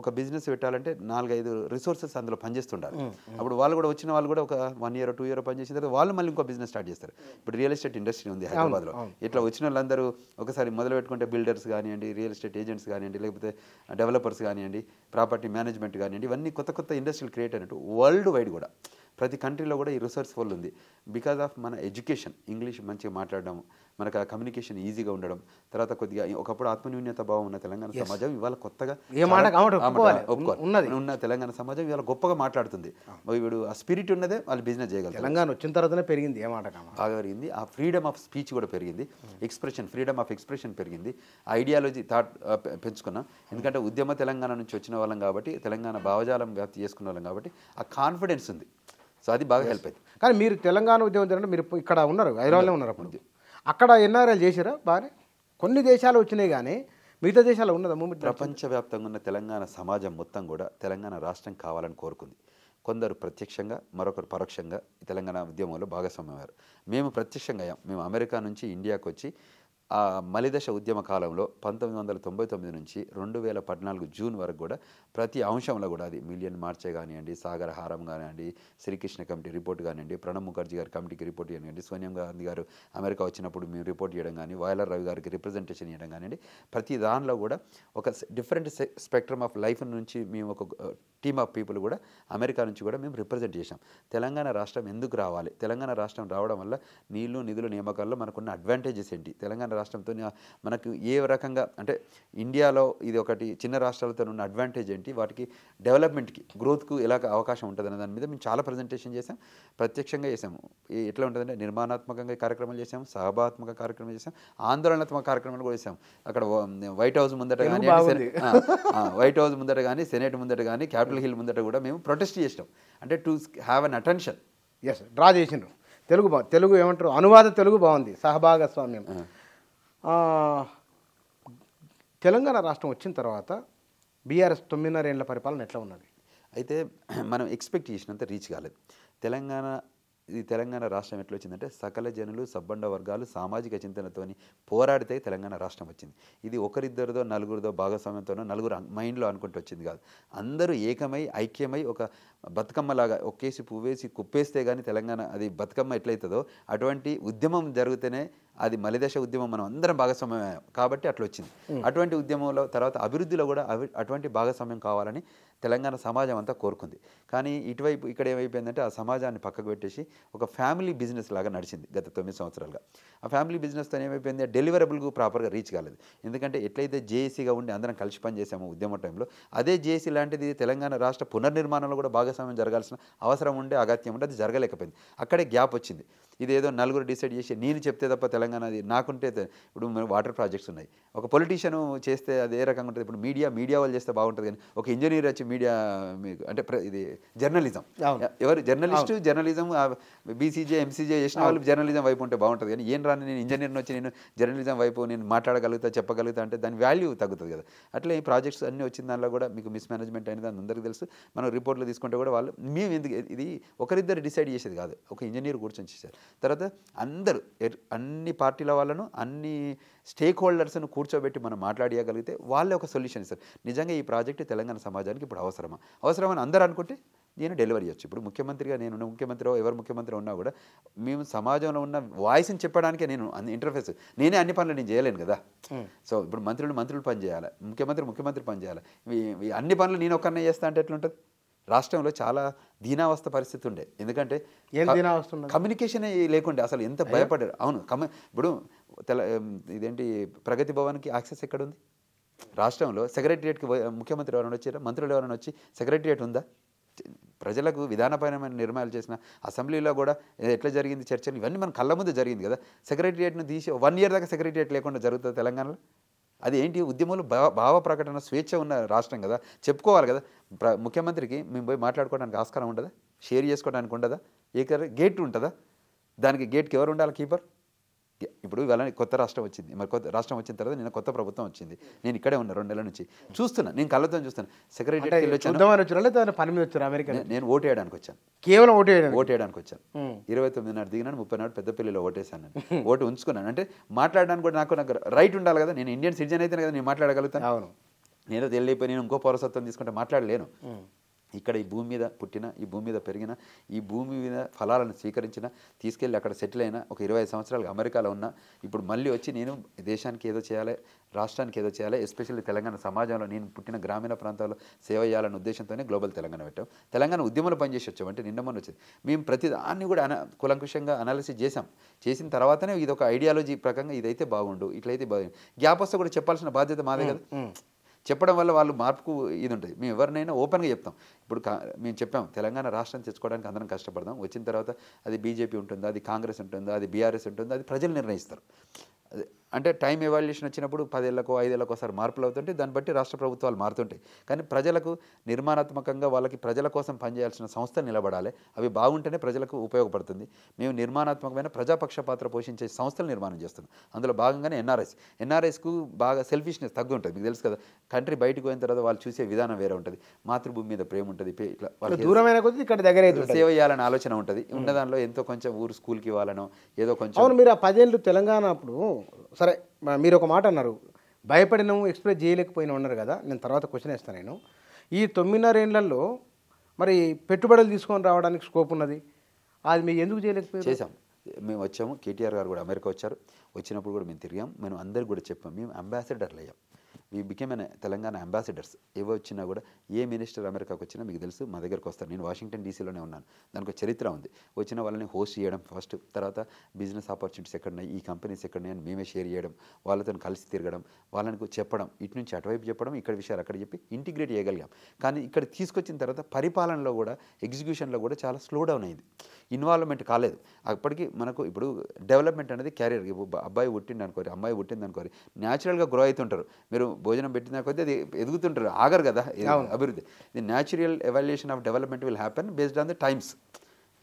ఒక బిజినెస్ పెట్టాలంటే 4-5 రిసోర్సెస్ అందులో పనిచేస్తుండాలి. అప్పుడు వాళ్ళు కూడా వచ్చిన వాళ్ళు కూడా ఒక 1 year 2 year పనిచేసిన తర్వాత వాళ్ళు మళ్ళీ ఇంకో బిజినెస్ స్టార్ట్ చేస్తారు. ఇప్పుడు రియల్ ఎస్టేట్ ఇండస్ట్రీ ఉంది హైదరాబాద్లో. ఇట్లా వచ్చిన వాళ్ళందరూ ఒకసారి మొదలు పెట్టుకుంటే బిల్డర్స్ కానివ్వండి, రియల్ ఎస్టేట్ ఏజెంట్స్ కానివ్వండి, లేకపోతే డెవలపర్స్ కానివ్వండి, ప్రాపర్టీ మేనేజ్మెంట్ కానివ్వండి, ఇవన్నీ కొత్త ఇండస్ట్రీలు క్రియేట్ అయినట్టు వరల్డ్ వైడ్ కూడా ప్రతి కంట్రీలో కూడా ఈ రిసోర్స్ఫుల్ ఉంది. బికాజ్ ఆఫ్ మన ఎడ్యుకేషన్, ఇంగ్లీష్ మంచిగా మాట్లాడడం, మనకు ఆ కమ్యూనికేషన్ ఈజీగా ఉండడం, తర్వాత కొద్దిగా ఒకప్పుడు ఆత్మన్యూన్యత భావం ఉన్న తెలంగాణ సమాజం ఇవాళ కొత్తగా ఉన్న తెలంగాణ సమాజం ఇవాళ గొప్పగా మాట్లాడుతుంది. వీడు ఆ స్పిరిట్ ఉన్నదే వాళ్ళు బిజినెస్ చేయగలరు. తెలంగాణ వచ్చిన తర్వాతనే పెరిగింది, బాగా పెరిగింది. ఆ ఫ్రీడమ్ ఆఫ్ స్పీచ్ కూడా పెరిగింది, ఫ్రీడమ్ ఆఫ్ ఎక్స్ప్రెషన్ పెరిగింది, ఐడియాలజీ థాట్ పెంచుకున్నాం. ఎందుకంటే ఉద్యమ తెలంగాణ నుంచి వచ్చిన వాళ్ళం కాబట్టి, తెలంగాణ భావజాలం వ్యాప్తి చేసుకున్న వాళ్ళం కాబట్టి ఆ కాన్ఫిడెన్స్ ఉంది. సో అది బాగా హెల్ప్ అయింది. కానీ మీరు తెలంగాణ ఉద్యమం అంటే మీరు ఇక్కడ ఉన్నారు, హైదరాబాద్లో ఉన్నారు. అప్పుడు అక్కడ ఎన్ఆర్ఐలు చేసారా? బాగానే కొన్ని దేశాలు వచ్చినాయి కానీ మిగతా దేశాలు ఉన్నదా మూమెంట్? ప్రపంచవ్యాప్తంగా ఉన్న తెలంగాణ సమాజం మొత్తం కూడా తెలంగాణ రాష్ట్రం కావాలని కోరుకుంది. కొందరు ప్రత్యక్షంగా, మరొకరు పరోక్షంగా ఈ తెలంగాణ ఉద్యమంలో భాగస్వామ్యమయ్యారు. మేము ప్రత్యక్షంగా అయ్యాం. మేము అమెరికా నుంచి ఇండియాకు వచ్చి ఆ మలిదశ ఉద్యమ కాలంలో 1999 నుంచి 2014 జూన్ వరకు కూడా ప్రతి అంశంలో కూడా, అది మిలియన్ మార్చే కానివ్వండి, సాగర హారం కానివ్వండి, శ్రీకృష్ణ కమిటీ రిపోర్ట్ కానివ్వండి, ప్రణబ్ ముఖర్జీ గారి కమిటీకి రిపోర్ట్ కానివ్వండి, సోనియా గాంధీ గారు అమెరికా వచ్చినప్పుడు మేము రిపోర్ట్ చేయడం కానీ, వాయలర్ రవి గారికి రిప్రజెంటేషన్ చేయడం కానివ్వండి, ప్రతి దానిలో కూడా ఒక డిఫరెంట్ స్పెక్ట్రమ్ ఆఫ్ లైఫ్ నుంచి మేము ఒక టీమ్ ఆఫ్ పీపుల్ కూడా అమెరికా నుంచి కూడా మేము రిప్రజెంట్ చేశాం. తెలంగాణ రాష్ట్రం ఎందుకు రావాలి, తెలంగాణ రాష్ట్రం రావడం వల్ల నీళ్లు, నిధుల నియామకాల్లో మనకున్న అడ్వాంటేజెస్ ఏంటి, తెలంగాణ రాష్ట్రంతో మనకు ఏ రకంగా అంటే ఇండియాలో ఇది ఒకటి చిన్న రాష్ట్రాలతో ఉన్న అడ్వాంటేజ్ ఏంటి, వాటికి డెవలప్మెంట్కి గ్రోత్కు ఎలా అవకాశం ఉంటుంది అనే దాని మీద మేము చాలా ప్రజెంటేషన్ చేసాం, ప్రత్యక్షంగా చేసాము. ఎట్లా ఉంటుందంటే నిర్మాణాత్మకంగా కార్యక్రమాలు చేసాము, సహభాత్మక కార్యక్రమాలు చేసాం, ఆందోళనాత్మక కార్యక్రమాలు కూడా చేసాం. అక్కడ వైట్ హౌస్ ముందట కానీ వైట్ హౌస్ ముందట కానీ సెనేట్ ముందట కానీ క్యాపిటల్ హిల్ ముందట కూడా మేము ప్రొటెస్ట్ చేసినాం. అంటే to have an attention. Yes, draw చేసిండ్రు. తెలుగు ఏమంటారు, అనువాద తెలుగు బాగుంది, సహభాగస్వామ్యం. తెలంగాణ రాష్ట్రం వచ్చిన తర్వాత బీఆర్ఎస్ 9.5 ఏళ్ల పరిపాలన ఎట్లా ఉన్నది? అయితే మనం ఎక్స్పెక్ట్ చేసినంత రీచ్ కాలేదు. తెలంగాణ రాష్ట్రం ఎట్లా వచ్చిందంటే సకల జనులు, సబ్బండ వర్గాలు సామాజిక చింతనతోని పోరాడితే తెలంగాణ రాష్ట్రం వచ్చింది. ఇది ఒకరిద్దరిదో నలుగురిదో భాగస్వామ్యంతోనో నలుగురు మైండ్లో అనుకుంటూ వచ్చింది కాదు. అందరూ ఏకమై ఐక్యమై ఒక బతుకమ్మలాగా ఒక్కేసి పువ్వేసి కుప్పేస్తే కానీ తెలంగాణ అది బతుకమ్మ ఎట్లయితుందో అటువంటి ఉద్యమం జరిగితేనే అది మలిదశ ఉద్యమం మనం అందరం భాగస్వామ్యం కాబట్టి అట్లా వచ్చింది. అటువంటి ఉద్యమంలో తర్వాత అభివృద్ధిలో కూడా అటువంటి భాగస్వామ్యం కావాలని తెలంగాణ సమాజం అంతా కోరుకుంది. కానీ ఇటువైపు ఇక్కడ ఏమైపోయిందంటే ఆ సమాజాన్ని పక్కకు పెట్టేసి ఒక ఫ్యామిలీ బిజినెస్ లాగా నడిచింది గత 9 సంవత్సరాలుగా. ఆ ఫ్యామిలీ బిజినెస్తో ఏమైపోయింది, డెలివరబుల్కు ప్రాపర్గా రీచ్ కాలేదు. ఎందుకంటే ఎట్లయితే జేఏసీగా ఉండి అందరం కలిసి పనిచేసాము ఉద్యమ టైంలో, అదే జేఏసీ లాంటిది తెలంగాణ రాష్ట్ర పునర్నిర్మాణంలో కూడా భాగస్వామ్యం జరగాల్సిన అవసరం ఉండే, అగత్యం ఉండే, అది జరగలేకపోయింది. అక్కడే గ్యాప్ వచ్చింది. ఇదేదో నలుగురు డిసైడ్ చేసి నేను చెప్తే తప్ప తెలంగాణ అది నాకుంటే ఇప్పుడు వాటర్ ప్రాజెక్ట్స్ ఉన్నాయి, ఒక పొలిటీషియన్ చేస్తే అది ఏ రకంగా ఉంటుంది. ఇప్పుడు మీడియా వాళ్ళు చేస్తే బాగుంటుంది, కానీ ఒక ఇంజనీర్ వచ్చి మీడియా అంటే ఇది జర్నలిజం, ఎవరు జర్నలిజం బీసీజే ఎంసీజే చేసిన వాళ్ళు జర్నలిజం వైపు ఉంటే బాగుంటుంది. కానీ ఏం రాని నేను ఇంజనీర్ని వచ్చి నేను జర్నలిజం వైపు నేను మాట్లాడగలుగుతా చెప్పగలుగుతా అంటే దాని వాల్యూ తగ్గుతుంది కదా. అట్లా ఈ ప్రాజెక్ట్స్ అన్నీ వచ్చిన దానిలో కూడా మీకు మిస్మేనేజ్మెంట్ అనేది అందరికీ తెలుసు. మనం రిపోర్ట్లు తీసుకుంటే కూడా వాళ్ళు మేము ఎందుకు ఇది ఒకరిద్దరు డిసైడ్ చేసేది కాదు, ఒక ఇంజనీర్ కూర్చొని చేశారు. తర్వాత అందరూ అన్ని పార్టీల వాళ్ళను అన్ని స్టేక్ హోల్డర్స్ను కూర్చోబెట్టి మనం మాట్లాడగలిగితే వాళ్ళే ఒక సొల్యూషన్ ఇస్తారు. నిజంగా ఈ ప్రాజెక్టు తెలంగాణ సమాజానికి ఇప్పుడు అవసరమని అందరూ అనుకుంటే నేను డెలివరీ చేయొచ్చు. ఇప్పుడు ముఖ్యమంత్రిగా నేను ముఖ్యమంత్రి ఎవరు ముఖ్యమంత్రి ఉన్నా కూడా మేము సమాజంలో ఉన్న వాయిస్ని చెప్పడానికే నేను ఇంటర్ఫేస్, నేనే అన్ని పనులు నేను చేయలేను కదా. సో ఇప్పుడు మంత్రులు పని చేయాలి, ముఖ్యమంత్రి పని చేయాలి, అన్ని పనులు నేను ఒక్కనే చేస్తా అంటే ఎట్లుంటుంది? రాష్ట్రంలో చాలా దీనావస్థ పరిస్థితి ఉండే. ఎందుకంటే కమ్యూనికేషన్ లేకుండే, అసలు ఎంత భయపడ్డారు. అవును, ఇప్పుడు ఇదేంటి ప్రగతి భవన్కి యాక్సెస్ ఎక్కడుంది? రాష్ట్రంలో సెక్రటరియట్కి ముఖ్యమంత్రి ఎవరైనా వచ్చారా, మంత్రులు ఎవరైనా వచ్చి సెక్రటరియట్ ఉందా? ప్రజలకు విధానపరమైన నిర్ణయాలు చేసిన అసెంబ్లీలో కూడా ఎట్లా జరిగింది చర్చలు, ఇవన్నీ మన కళ్ళ ముందు జరిగింది కదా. సెక్రటరియట్ను తీసి 1 year దాకా సెక్రటరియట్ లేకుండా జరుగుతుంది తెలంగాణలో. అది ఏంటి, ఉద్యమంలో భావ ప్రకటన స్వేచ్ఛ ఉన్న రాష్ట్రం కదా, చెప్పుకోవాలి కదా. ముఖ్యమంత్రికి మేము పోయి మాట్లాడుకోవడానికి ఆస్కారం ఉండదా, షేర్ చేసుకోవడానికి ఉండదా, గేట్ ఉంటుందా, దానికి గేట్కి ఎవరు ఉండాలి, కీపర్. ఇప్పుడు ఇవాళ కొత్త రాష్ట్రం వచ్చింది, మరి కొత్త రాష్ట్రం వచ్చిన తర్వాత నిన్న కొత్త ప్రభుత్వం వచ్చింది, నేను ఇక్కడే ఉన్నా 2 నెలల నుంచి చూస్తున్నా, నేను కళ్ళతో చూస్తాను. సెక్రటరీకి నేను ఓటు వేయడానికి వచ్చాను, కేవలం ఓటు వేయడానికి వచ్చాను. 29 దిగినాను, 30 పెద్దపల్లిలో ఓటేసాను. నేను ఓటు ఉంచుకున్నాను. అంటే మాట్లాడడానికి కూడా నాకు రైట్ ఉండాలి కదా. నేను ఇండియన్ సిటిజన్ అయితే కదా నేను మాట్లాడగలుగుతాను. నేను వెళ్ళిపోయి నేను ఇంకో పౌరసత్వం తీసుకుంటే మాట్లాడలేను. ఇక్కడ ఈ భూమి మీద పుట్టిన, ఈ భూమి మీద పెరిగిన, ఈ భూమి మీద ఫలాలను స్వీకరించిన, తీసుకెళ్ళి అక్కడ సెటిల్ అయిన, ఒక 25 సంవత్సరాలుగా అమెరికాలో ఉన్న, ఇప్పుడు మళ్ళీ వచ్చి నేను దేశానికి ఏదో చేయాలి, రాష్ట్రానికి ఏదో చేయాలి, ఎస్పెషల్లీ తెలంగాణ సమాజంలో నేను పుట్టిన గ్రామీణ ప్రాంతాల్లో సేవ చేయాలనే ఉద్దేశంతోనే గ్లోబల్ తెలంగాణ పెట్టాం. తెలంగాణ ఉద్యమంలో పనిచేసి వచ్చాం. అంటే నిన్న మొన్న వచ్చింది. మేము ప్రతి దాన్ని కూడా కులంకుషంగా అనాలిసిస్ చేసిన తర్వాతనే ఇది ఒక ఐడియాలజీ ప్రకారంగా ఇదైతే బాగుండు, ఇట్లయితే బాగుండు. గ్యాప్ వస్తే కూడా చెప్పాల్సిన బాధ్యత మాదే కదా. చెప్పడం వల్ల వాళ్ళు మార్పుకు ఇది ఉంటుంది. మేము ఎవరినైనా ఓపెన్గా చెప్తాం. ఇప్పుడు మేము చెప్పాం, తెలంగాణ రాష్ట్రం తెచ్చుకోవడానికి అందరం కష్టపడదాం. వచ్చిన తర్వాత అది బీజేపీ ఉంటుందా, అది కాంగ్రెస్ ఉంటుందా, అది బీఆర్ఎస్ ఉంటుందా, అది ప్రజలు నిర్ణయిస్తారు. అంటే టైం ఎవాల్యుయేషన్ వచ్చినప్పుడు 10 ఏళ్ళకో 5 ఏళ్ళకో ఒకసారి మార్పులు అవుతుంటే దాన్ని బట్టి రాష్ట్ర ప్రభుత్వాలు మారుతుంటాయి. కానీ ప్రజలకు నిర్మాణాత్మకంగా వాళ్ళకి ప్రజల కోసం పనిచేయాల్సిన సంస్థలు నిలబడాలి. అవి బాగుంటేనే ప్రజలకు ఉపయోగపడుతుంది. మేము నిర్మాణాత్మకమైన ప్రజాపక్ష పాత్ర పోషించే సంస్థలు నిర్మాణం చేస్తున్నాం. అందులో భాగంగానే ఎన్ఆర్ఐస్కు బాగా సెల్ఫిష్నెస్ తగ్గు ఉంటుంది. మీకు తెలుసు కదా, కంట్రీ బయటకు పోయిన తర్వాత వాళ్ళు చూసే విధానం వేరే ఉంటుంది. మాతృభూమి మీద ప్రేమ ఉంటుంది, ఇట్లా దూరమైన కొద్ది ఇక్కడ దగ్గర సేవ చేయాలని ఆలోచన ఉంటుంది. ఉన్న దానిలో ఎంతో కొంచెం ఊరు స్కూల్కి ఇవ్వాలనో ఏదో కొంచెం. అవును, మీరు ఆ 10 ఏళ్ళు తెలంగాణ అప్పుడు సరే మీరు ఒక మాట అన్నారు, భయపడినాము, ఎక్స్ప్రెస్ చేయలేకపోయినా ఉన్నారు కదా. నేను తర్వాత క్వశ్చన్ వేస్తాను. నేను ఈ 9.5 ఏళ్లలో మరి పెట్టుబడులు తీసుకొని రావడానికి స్కోప్ ఉన్నది, అది మీరు ఎందుకు చేయలేకపోయారు? చేసాం, మేము వచ్చాము. కేటీఆర్ గారు కూడా అమెరికా వచ్చారు. వచ్చినప్పుడు కూడా మేము తిరిగాం. మేము అందరికి కూడా చెప్పాం, మేము అంబాసిడర్లు అయ్యాం. We became an Telangana ambassadors. ఏవో వచ్చినా కూడా ఏ మినిస్టర్ అమెరికాకు వచ్చినా మీకు తెలుసు మా దగ్గరకు వస్తారు. నేను వాషింగ్టన్ డీసీలోనే ఉన్నాను, దానికి ఒక చరిత్ర ఉంది. వచ్చిన వాళ్ళని హోస్ట్ చేయడం ఫస్ట్, తర్వాత బిజినెస్ ఆపర్చునిటీస్ ఎక్కడున్నాయి, ఈ కంపెనీస్ ఎక్కడున్నాయి అని మేమే షేర్ చేయడం, వాళ్ళతో కలిసి తిరగడం, వాళ్ళని చెప్పడం, ఇటు నుంచి అటువైపు చెప్పడం, ఇక్కడ విషయాలు అక్కడ చెప్పి ఇంటిగ్రేట్ చేయగలిగాం. కానీ ఇక్కడ తీసుకొచ్చిన తర్వాత పరిపాలనలో కూడా ఎగ్జిక్యూషన్లో కూడా చాలా స్లో డౌన్ అయింది, ఇన్వాల్వ్మెంట్ కాలేదు. అప్పటికి మనకు ఇప్పుడు డెవలప్మెంట్ అనేది క్యారియర్, అబ్బాయి పుట్టింది అనుకోరి, అమ్మాయి పుట్టింది అనుకోరి, న్యాచురల్గా గ్రో అవుతుంటారు. మీరు భోజనం పెట్టిన కొద్దీ అది ఎదుగుతుంటారు, ఆగరు కదా అభివృద్ధి. The natural evaluation of development will happen based on the times.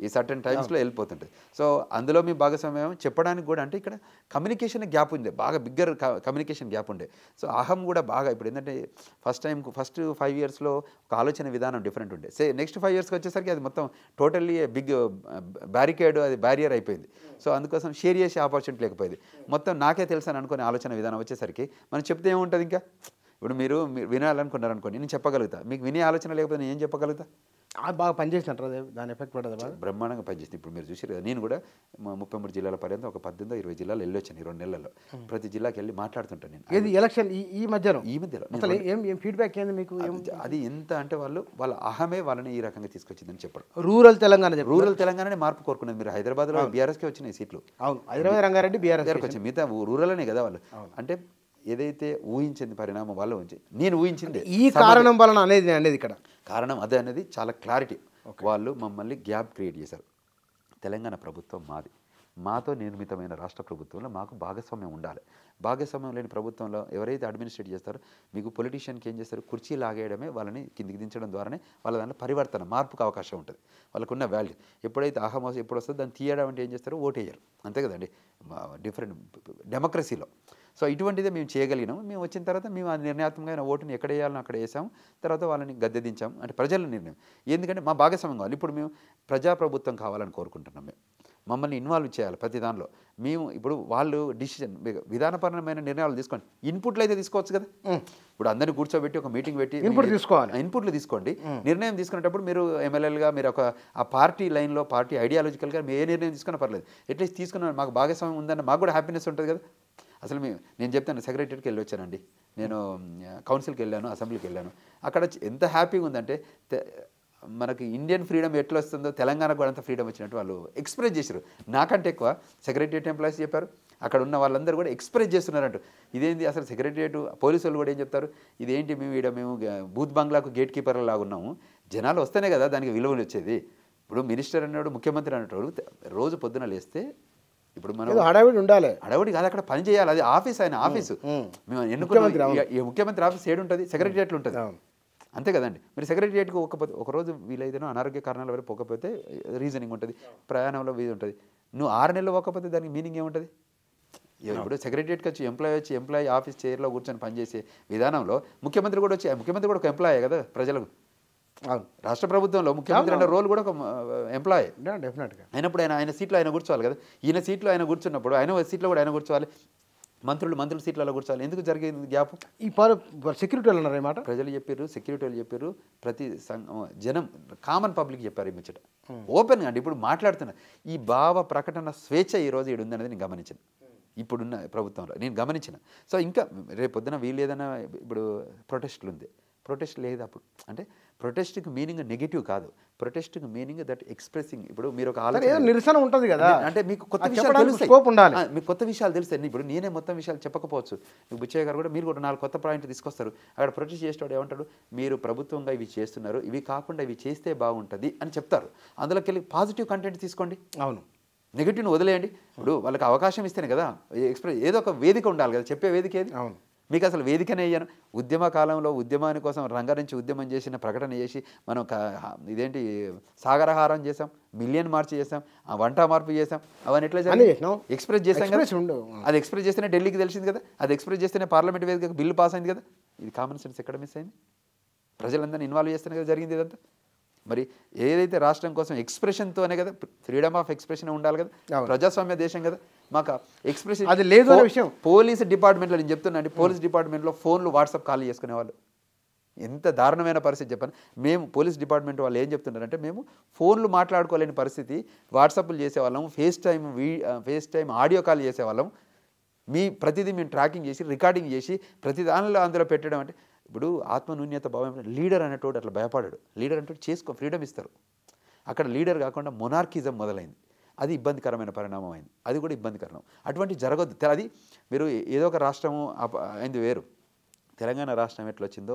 ఈ సర్టన్ టైమ్స్లో వెళ్ళిపోతుంటుంది. సో అందులో మీ భాగస్వామ్యం చెప్పడానికి కూడా అంటే ఇక్కడ కమ్యూనికేషన్ గ్యాప్ ఉంది, బాగా బిగ్గర్ కమ్యూనికేషన్ గ్యాప్ ఉండే. సో అహం కూడా బాగా ఇప్పుడు ఏంటంటే ఫస్ట్ 5 yearsలో ఒక ఆలోచన విధానం డిఫరెంట్ ఉండే. నెక్స్ట్ 5 yearsకి వచ్చేసరికి అది మొత్తం టోటల్లీ బిగ్ బ్యారికేడ్, అది బ్యారియర్ అయిపోయింది. సో అందుకోసం షేర్ చేసే ఆపర్చునిటీ లేకపోయింది. మొత్తం నాకే తెలుసు అని అనుకునే ఆలోచన విధానం వచ్చేసరికి మనం చెప్తే ఏముంటుంది, ఇంకా ఇప్పుడు మీరు వినాలనుకున్నారు అనుకోండి, నేను చెప్పగలుగుతా. మీకు వినే ఆలోచన లేకపోతే నేను ఏం చెప్పగలుగుతా? బాగా పనిచేసినట్టు దాని ఎఫెక్ట్ పడదు బాగా బ్రహ్మాండంగా పనిచేస్తుంది. ఇప్పుడు మీరు చూసారు కదా, నేను కూడా 33 జిల్లాల పర్యంతం ఒక 18-20 జిల్లాలు వెళ్ళొచ్చాను ఈ 2 నెలల్లో. ప్రతి జిల్లాకి వెళ్ళి మాట్లాడుతుంటాను నేను. ఏది ఎలక్షన్ ఈ మధ్యలో అసలు ఏం ఫీడ్బ్యాక్ ఏంది మీకు? అది ఎంత అంటే వాళ్ళ అహమే వాళ్ళని ఈ రకంగా తీసుకొచ్చిందని చెప్పడం. రూరల్ తెలంగాణనే మార్పు కోరుకున్నది. మీరు హైదరాబాద్లో బీఆర్ఎస్కే వచ్చినాయి సీట్లు. అవును, హైదరాబాద్ రంగారెడ్డి బీఆర్ఎస్ వచ్చింది, మిగతా రూరల్ అనే కదా వాళ్ళు. అంటే ఏదైతే ఊహించింది పరిణామం వాళ్ళు ఊహించి, నేను ఊహించింది ఈ కారణం వలన అనేది ఇక్కడ కారణం అదే అనేది చాలా క్లారిటీ. వాళ్ళు మమ్మల్ని గ్యాప్ క్రియేట్ చేశారు. తెలంగాణ ప్రభుత్వం మాది, మాతో నిర్మితమైన రాష్ట్ర ప్రభుత్వంలో మాకు భాగస్వామ్యం ఉండాలి. భాగస్వామ్యం లేని ప్రభుత్వంలో ఎవరైతే అడ్మినిస్ట్రేట్ చేస్తారో, మీకు పొలిటీషియన్కి ఏం చేస్తారు, కుర్చీ లాగేయడమే, వాళ్ళని కిందికి దించడం ద్వారానే వాళ్ళ దాంట్లో పరివర్తన మార్పుకు అవకాశం ఉంటుంది. వాళ్ళకున్న వాల్యూ ఎప్పుడైతే అహమోసం ఎప్పుడు వస్తుందో దాన్ని తీయడం అంటే ఏం చేస్తారు, ఓటేయరు. అంతే కదండి డిఫరెంట్ డెమోక్రసీలో. సో ఇటువంటిదే మేము చేయగలిగినాము. మేము వచ్చిన తర్వాత మేము ఆ నిర్ణయాత్మకమైన ఓటుని ఎక్కడ వేయాలని అక్కడ వేసాము. తర్వాత వాళ్ళని గద్దె దించాము. అంటే ప్రజల నిర్ణయం, ఎందుకంటే మా భాగస్వామ్యం కావాలి. ఇప్పుడు మేము ప్రజాప్రభుత్వం కావాలని కోరుకుంటున్నాం. మేము మమ్మల్ని ఇన్వాల్వ్ చేయాలి ప్రతి దానిలో. మేము ఇప్పుడు వాళ్ళు డిసిషన్ విధానపరమైన నిర్ణయాలు తీసుకోండి, ఇన్పుట్లు అయితే తీసుకోవచ్చు కదా. ఇప్పుడు అందరినీ కూర్చోబెట్టి ఒక మీటింగ్ పెట్టి ఇన్పుట్లు తీసుకోండి. నిర్ణయం తీసుకునేటప్పుడు మీరు ఎమ్మెల్యేలుగా మీరు ఒక ఆ పార్టీ లైన్లో పార్టీ ఐడియాలజికల్గా మీరు ఏ నిర్ణయం తీసుకున్నా పర్లేదు, అట్లీస్ట్ తీసుకున్న మాకు భాగస్వామ్యం ఉందన్న మాకు కూడా హ్యాపీనెస్ ఉంటుంది కదా. అసలు నేను చెప్తాను, సెక్రటరీకి వెళ్ళి వచ్చానండి, నేను కౌన్సిల్కి వెళ్ళాను, అసెంబ్లీకి వెళ్ళాను. అక్కడ ఎంత హ్యాపీగా ఉందంటే మనకి ఇండియన్ ఫ్రీడమ్ ఎట్లా వస్తుందో తెలంగాణకు కూడా అంత ఫ్రీడమ్ వచ్చినట్టు వాళ్ళు ఎక్స్ప్రెస్ చేశారు. నాకంటే ఎక్కువ సెక్రటరియట్ ఎంప్లాయీస్ చెప్పారు, అక్కడ ఉన్న వాళ్ళందరూ కూడా ఎక్స్ప్రెస్ చేస్తున్నారంట. ఇదేంటి అసలు సెక్రటరియట్ పోలీసు వాళ్ళు కూడా ఏం చెప్తారు, ఇదేంటి మేము బూత్ బంగ్లాకు గేట్ కీపర్ల లాగా ఉన్నాము, జనాలు వస్తేనే కదా దానికి విలువలు వచ్చేది. ఇప్పుడు మినిస్టర్ అన్నాడు, ముఖ్యమంత్రి అన్నట్టు రోజు పొద్దున లేస్తే ఇప్పుడు మనం హడావిడి ఉండాలి, హడావిడి కాదు, అక్కడ పని చేయాలి. అది ఆఫీస్, ఆయన ఆఫీసు. మేము ఎన్నుకున్న ముఖ్యమంత్రి ఆఫీస్ ఏడు ఉంటుంది, సెక్రటరియట్లు ఉంటుంది, అంతే కదండి. మీరు సెక్రటరియట్కి ఒకరోజు వీలైతేనో అనారోగ్య కారణాల వరకు పోకపోతే రీజనింగ్ ఉంటుంది, ప్రయాణంలో వీధి ఉంటుంది. నువ్వు 6 నెలలు పోకపోతే దానికి మీనింగ్ ఏముంటుంది? ఇప్పుడు సెక్రటరియట్కి వచ్చి ఎంప్లాయీ ఆఫీస్ చైర్లో కూర్చొని పనిచేసే విధానంలో ముఖ్యమంత్రి కూడా ఒక ఎంప్లాయే కదా ప్రజలకు. రాష్ట్ర ప్రభుత్వంలో ముఖ్యమంత్రి అనే రోల్ కూడా ఒక ఎంప్లాయీ డెఫినెట్గా అయినప్పుడు ఆయన సీట్లో ఆయన కూర్చోవాలి కదా. ఈయన సీట్లో ఆయన కూర్చున్నప్పుడు ఆయన సీట్లో కూడా ఆయన కూర్చోవాలి, మంత్రుల సీట్లలో కూర్చోవాలి. ఎందుకు జరిగింది గ్యాప్? ఈ సెక్యూరిటీ వాళ్ళు అన్నారు మాట, ప్రజలు చెప్పారు, సెక్యూరిటీ వాళ్ళు చెప్పారు, ప్రతి జనం కామన్ పబ్లిక్ చెప్పారు. ఈ ముచ్చట ఓపెన్గా అండి ఇప్పుడు మాట్లాడుతున్నా. ఈ భావ ప్రకటన స్వేచ్ఛ ఈరోజు ఇక్కడ ఉందనేది నేను గమనించాను, ఇప్పుడున్న ప్రభుత్వంలో నేను గమనించిన. సో ఇంకా రేపు పొద్దున వీళ్ళు ఏదైనా ఇప్పుడు ప్రొటెస్ట్లు ఉంది, ప్రొటెస్ట్ లేదు అప్పుడు. అంటే ప్రొటెస్ట్కి మీనింగ్ నెగిటివ్ కాదు, ప్రొటెస్ట్కి మీనింగ్ దట్ ఎక్స్ప్రెసింగ్. ఇప్పుడు మీరు ఒక ఆలోచన నిరసన ఉంటుంది కదా, అంటే మీకు కొత్త విషయాలు తెలుస్తాయి, మీకు కొత్త విషయాలు తెలుస్తాయి. ఇప్పుడు నేనే మొత్తం విషయాలు చెప్పకపోవచ్చు, బుచ్చయ్య గారు కూడా మీరు కూడా 4 కొత్త పాయింట్లు తీసుకొస్తారు. అక్కడ ప్రొటెస్ట్ చేసేవాడు ఏమంటాడు, మీరు ప్రభుత్వంగా ఇవి చేస్తున్నారు, ఇవి కాకుండా ఇవి చేస్తే బాగుంటుంది అని చెప్తారు. అందులోకి వెళ్ళి పాజిటివ్ కంటెంట్ తీసుకోండి, అవును నెగిటివ్ని వదిలేయండి. ఇప్పుడు వాళ్ళకి అవకాశం ఇస్తేనే కదా ఎక్స్ప్రెస్, ఏదో ఒక వేదిక ఉండాలి కదా, చెప్పే వేదిక ఏది? అవును, మీకు అసలు వేదికనే అయ్యాను. ఉద్యమ కాలంలో ఉద్యమాని కోసం రంగారించి ఉద్యమం చేసిన ప్రకటన చేసి మనం ఇదేంటి సాగరహారం చేసాం, మిలియన్ మార్చి చేసాం, వంట మార్పు చేసాం, అవన్నీ ఎట్లా ఎక్స్ప్రెస్ చేసాం కదా. అది ఎక్స్ప్రెస్ చేస్తేనే ఢిల్లీకి తెలిసింది కదా, అది ఎక్స్ప్రెస్ చేస్తేనే పార్లమెంట్ వేదిక బిల్లు పాస్ అయింది కదా. ఇది కామన్ సెన్స్ ఎక్కడ మిస్ అయింది? ప్రజలందరినీ ఇన్వాల్వ్ చేస్తేనే కదా జరిగింది ఇదంతా. మరి ఏదైతే రాష్ట్రం కోసం ఎక్స్ప్రెషన్తోనే కదా, ఫ్రీడమ్ ఆఫ్ ఎక్స్ప్రెషన్ ఉండాలి కదా, ప్రజాస్వామ్య దేశం కదా. మాకు ఎక్స్ప్రెషన్ అది లేదు అనే విషయం పోలీస్ డిపార్ట్మెంట్లో నేను చెప్తున్నా అండి, పోలీస్ డిపార్ట్మెంట్లో ఫోన్లు వాట్సాప్ కాల్ చేసుకునేవాళ్ళు. ఎంత దారుణమైన పరిస్థితి చెప్పాను. మేము పోలీస్ డిపార్ట్మెంట్ వాళ్ళు ఏం చెప్తున్నారంటే, మేము ఫోన్లు మాట్లాడుకోలేని పరిస్థితి, వాట్సాప్లు చేసేవాళ్ళం, ఫేస్ టైం ఆడియో కాల్ చేసేవాళ్ళం. ప్రతిదీ మేము ట్రాకింగ్ చేసి రికార్డింగ్ చేసి ప్రతి దానిలో అందులో పెట్టడం అంటే ఇప్పుడు ఆత్మన్యూన్యత భావం లీడర్ అనేటోడు అట్లా భయపడాడు. లీడర్ అంటే చేసుకో, ఫ్రీడమ్ ఇస్తారు. అక్కడ లీడర్ కాకుండా మొనార్కిజం మొదలైంది. అది ఇబ్బందికరమైన పరిణామం అయింది. అది కూడా ఇబ్బందికరం. అటువంటి జరగద్దు. అది మీరు ఏదో ఒక రాష్ట్రము అయింది వేరు. తెలంగాణ రాష్ట్రం ఎట్లా వచ్చిందో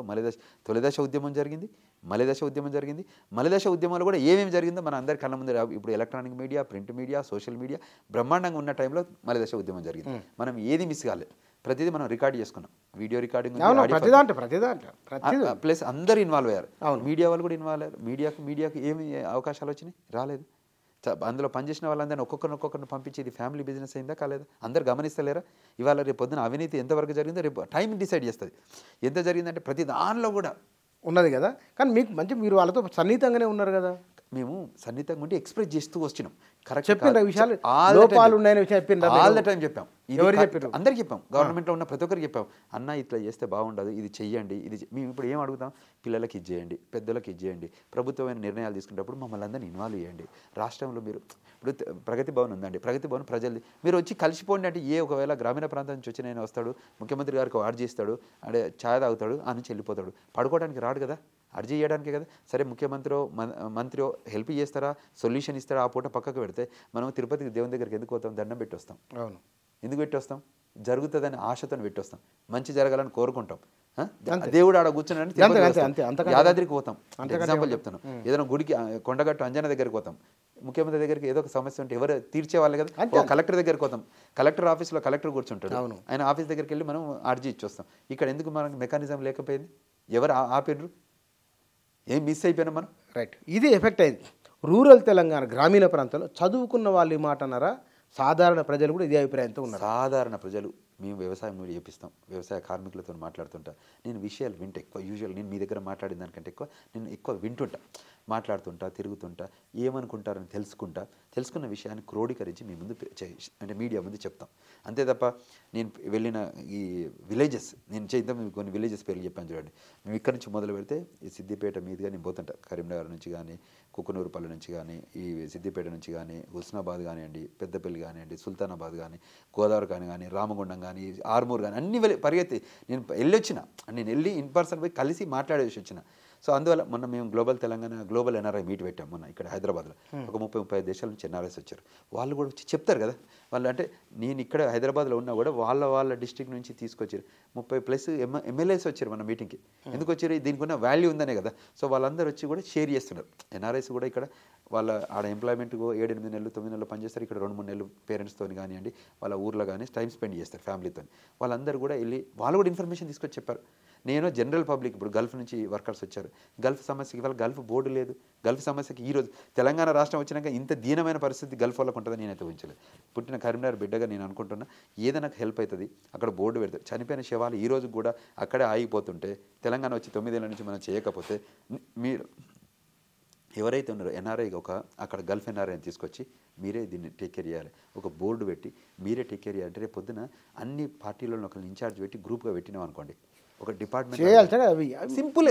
తొలిదశ ఉద్యమం జరిగింది, మలిదశ ఉద్యమం జరిగింది. మలిదశ ఉద్యమాలు కూడా ఏమేమి జరిగిందో మన అందరి కళ్ళ ముందు ఇప్పుడు electronic media, print media, social media బ్రహ్మాండంగా ఉన్న టైంలో మలిదశ ఉద్యమం జరిగింది. మనం ఏది మిస్ కాలేదు. ప్రతిదీ మనం రికార్డ్ చేసుకున్నాం. వీడియో రికార్డింగ్ ప్లస్ అందరు ఇన్వాల్వ్ అయ్యారు. మీడియా వాళ్ళు కూడా ఇన్వాల్వ్ అయ్యారు. మీడియాకు ఏమి అవకాశాలు వచ్చినాయి? రాలేదు. అందులో పనిచేసిన వాళ్ళందరినీ ఒక్కొక్కరిని పంపించి ఇది ఫ్యామిలీ బిజినెస్ అయిందా కాలేదా? అందరు గమనిస్తలేరా? ఇవాళ రేపు పొద్దున అవినీతి ఎంతవరకు జరిగిందో రేపు టైం డిసైడ్ చేస్తుంది. ఎంత జరిగిందంటే ప్రతి దానిలో కూడా ఉన్నది కదా. కానీ మీకు మంచి మీరు వాళ్ళతో సన్నిహితంగానే ఉన్నారు కదా. మేము సన్నిహితంగా ఉండి ఎక్స్ప్రెస్ చేస్తూ వచ్చినాం. కరెక్ట్ చెప్పిన విషయాలు లోపాలు ఉన్నాయని చెప్పిన ఆల్ ద టైం చెప్పాం. అందరికి చెప్పాం. గవర్నమెంట్లో ఉన్న ప్రతి ఒక్కరికి చెప్పాం. అన్న ఇట్లా చేస్తే బాగుండదు, ఇది చెయ్యండి. మేము ఇప్పుడు ఏం అడుగుతాం? పిల్లలకి ఇది చేయండి, పెద్దలకి ఇది చేయండి. ప్రభుత్వమైన నిర్ణయాలు తీసుకునేటప్పుడు మమ్మల్ని అందరినీ ఇన్వాల్వ్ చేయండి. రాష్ట్రంలో మీరు ఇప్పుడు ప్రగతి భవన్ ఉందండి. ప్రగతి భవన్ ప్రజల్ది. మీరు వచ్చి కలిసిపోండి అంటే ఒకవేళ గ్రామీణ ప్రాంతం నుంచి వచ్చి నేను వస్తాడు, ముఖ్యమంత్రి గారికి అర్జీ ఇస్తాడు, అంటే ఛాయ్ తాగుతాడు, ఆ నుంచి వెళ్ళిపోతాడు. పడుకోవడానికి రాడు కదా, అర్జీ చేయడానికే కదా. సరే మంత్రి హెల్ప్ చేస్తారా, సొల్యూషన్ ఇస్తారా, ఆ పూట పక్కకు పెడితే మనం తిరుపతికి దేవుని దగ్గరికి ఎందుకు పోతాం? దండం పెట్టి వస్తాం. అవును. ఎందుకు పెట్టి వస్తాం? జరుగుతుందని ఆశతో పెట్టి వస్తాం. మంచి జరగాలని కోరుకుంటాం. దేవుడు ఆడ కూర్చున్నాడని యాదాద్రికి పోతాం. ఎగ్జాంపుల్ చెప్తాను. ఏదైనా గుడికి కొండగట్టు అంజన దగ్గరికి పోతాం. ముఖ్యమంత్రి దగ్గరికి ఏదో ఒక సమస్య ఉంటే ఎవరు తీర్చేవాళ్ళు కదా. కలెక్టర్ దగ్గరికి పోతాం. కలెక్టర్ ఆఫీస్లో కలెక్టర్ కూర్చుంటాడు. ఆయన ఆఫీస్ దగ్గరికి వెళ్ళి మనం అర్జీ ఇచ్చొస్తాం. ఇక్కడ ఎందుకు మనకు మెకానిజం లేకపోయింది? ఎవరు ఆపేడ్రు? ఏం మిస్ అయిపోయినా మనం? రైట్. ఇది ఎఫెక్ట్ అయింది. రూరల్ తెలంగాణ గ్రామీణ ప్రాంతాల్లో చదువుకున్న వాళ్ళు ఈ మాట అన్నారా? సాధారణ ప్రజలు కూడా ఇదే అభిప్రాయంతో ఉన్నారు. సాధారణ ప్రజలు మేము వ్యవసాయం కూడా చేపిస్తాం. వ్యవసాయ కార్మికులతో మాట్లాడుతుంటా. నేను విషయాలు వింటే ఎక్కువ యూజువల్ నేను మీ దగ్గర మాట్లాడిన దానికంటే నేను ఎక్కువ వింటుంటా, మాట్లాడుతుంటా, తిరుగుతుంటా, ఏమనుకుంటారని తెలుసుకున్న విషయాన్ని క్రోడీకరించి మీ ముందు అంటే మీడియా ముందు చెప్తాం. అంతే తప్ప నేను వెళ్ళిన ఈ విలేజెస్ మీకు కొన్ని విలేజెస్ పేర్లు చెప్పాను చూడండి. మేము ఇక్కడ నుంచి మొదలు పెడితే ఈ సిద్దిపేట మీదుగా నేను పోతుంటా. కరీంనగర్ నుంచి కానీ, కుకునూరుపల్లి నుంచి కానీ, ఈ సిద్దిపేట నుంచి కానీ, హుస్నాబాద్ కానివ్వండి, పెద్దపల్లి కానివ్వండి, సుల్తానాబాద్ కానీ, గోదావరి కానీ, రామగుండం కానీ, ఆర్మూర్ కానీ అన్ని పరిగెత్తి నేను వెళ్ళొచ్చిన. నేను వెళ్ళి ఇన్ పర్సన్ పోయి కలిసి మాట్లాడేసి వచ్చిన. సో అందువల్ల మొన్న మేము గ్లోబల్ ఎన్ఆర్ఐ మీట్ పెట్టాం మొన్న ఇక్కడ హైదరాబాద్లో. ఒక 30-35 దేశాల నుంచి ఎన్ఆర్ఐస్ వచ్చారు. వాళ్ళు కూడా వచ్చి చెప్తారు కదా. వాళ్ళు అంటే నేను ఇక్కడ హైదరాబాద్లో ఉన్నా కూడా వాళ్ళ డిస్ట్రిక్ట్ నుంచి తీసుకొచ్చారు. 30+ ఎమ్మెల్యేస్ వచ్చారు మన మీటింగ్కి. ఎందుకు వచ్చారు? దీనికి ఉన్న వాల్యూ ఉందనే కదా. సో వాళ్ళందరూ వచ్చి కూడా షేర్ చేస్తున్నారు. ఎన్ఆర్ఐస్ కూడా ఇక్కడ వాళ్ళ ఆడ ఎంప్లాయ్మెంట్ 7-8 నెలలు 9 నెలలు పనిచేస్తారు. ఇక్కడ 2-3 నెలలు పేరెంట్స్తో కానివ్వండి, వాళ్ళ ఊర్లో కానీ టైం స్పెండ్ చేస్తారు ఫ్యామిలీతో. వాళ్ళందరూ కూడా వెళ్ళి వాళ్ళు కూడా ఇన్ఫర్మేషన్ తీసుకొచ్చి చెప్పారు. నేను జనరల్ పబ్లిక్ ఇప్పుడు గల్ఫ్ నుంచి వర్కర్స్ వచ్చారు. గల్ఫ్ సమస్యకి ఇవాళ గల్ఫ్ బోర్డు లేదు. గల్ఫ్ సమస్యకి ఈరోజు తెలంగాణ రాష్ట్రం వచ్చినాక ఇంత దీనమైన పరిస్థితి గల్ఫ్ వాళ్ళకు ఉంటుందని నేనైతే ఊహించలేదు. పుట్టిన కరీంనగర్ బిడ్డగా నేను అనుకుంటున్నా ఏదైనా హెల్ప్ అవుతుంది. అక్కడ బోర్డు పెడతారు. చనిపోయిన శవాలు ఈ రోజు కూడా అక్కడే ఆగిపోతుంటే తెలంగాణ వచ్చి 9 ఏళ్ళ నుంచి మనం చేయకపోతే మీరు ఎవరైతే ఉన్నారో ఎన్ఆర్ఐ అక్కడ గల్ఫ్ ఎన్ఆర్ఐని తీసుకొచ్చి మీరే దీన్ని టేక్ కేర్ చేయాలి. ఒక బోర్డు పెట్టి మీరే టేక్ కేర్ చేయాలంటే రేపు పొద్దున అన్ని పార్టీలలో ఒకరిని ఇన్ఛార్జ్ పెట్టి గ్రూప్గా పెట్టినాం అనుకోండి. ఒక డిపార్ట్మెంట్ సింపుల్.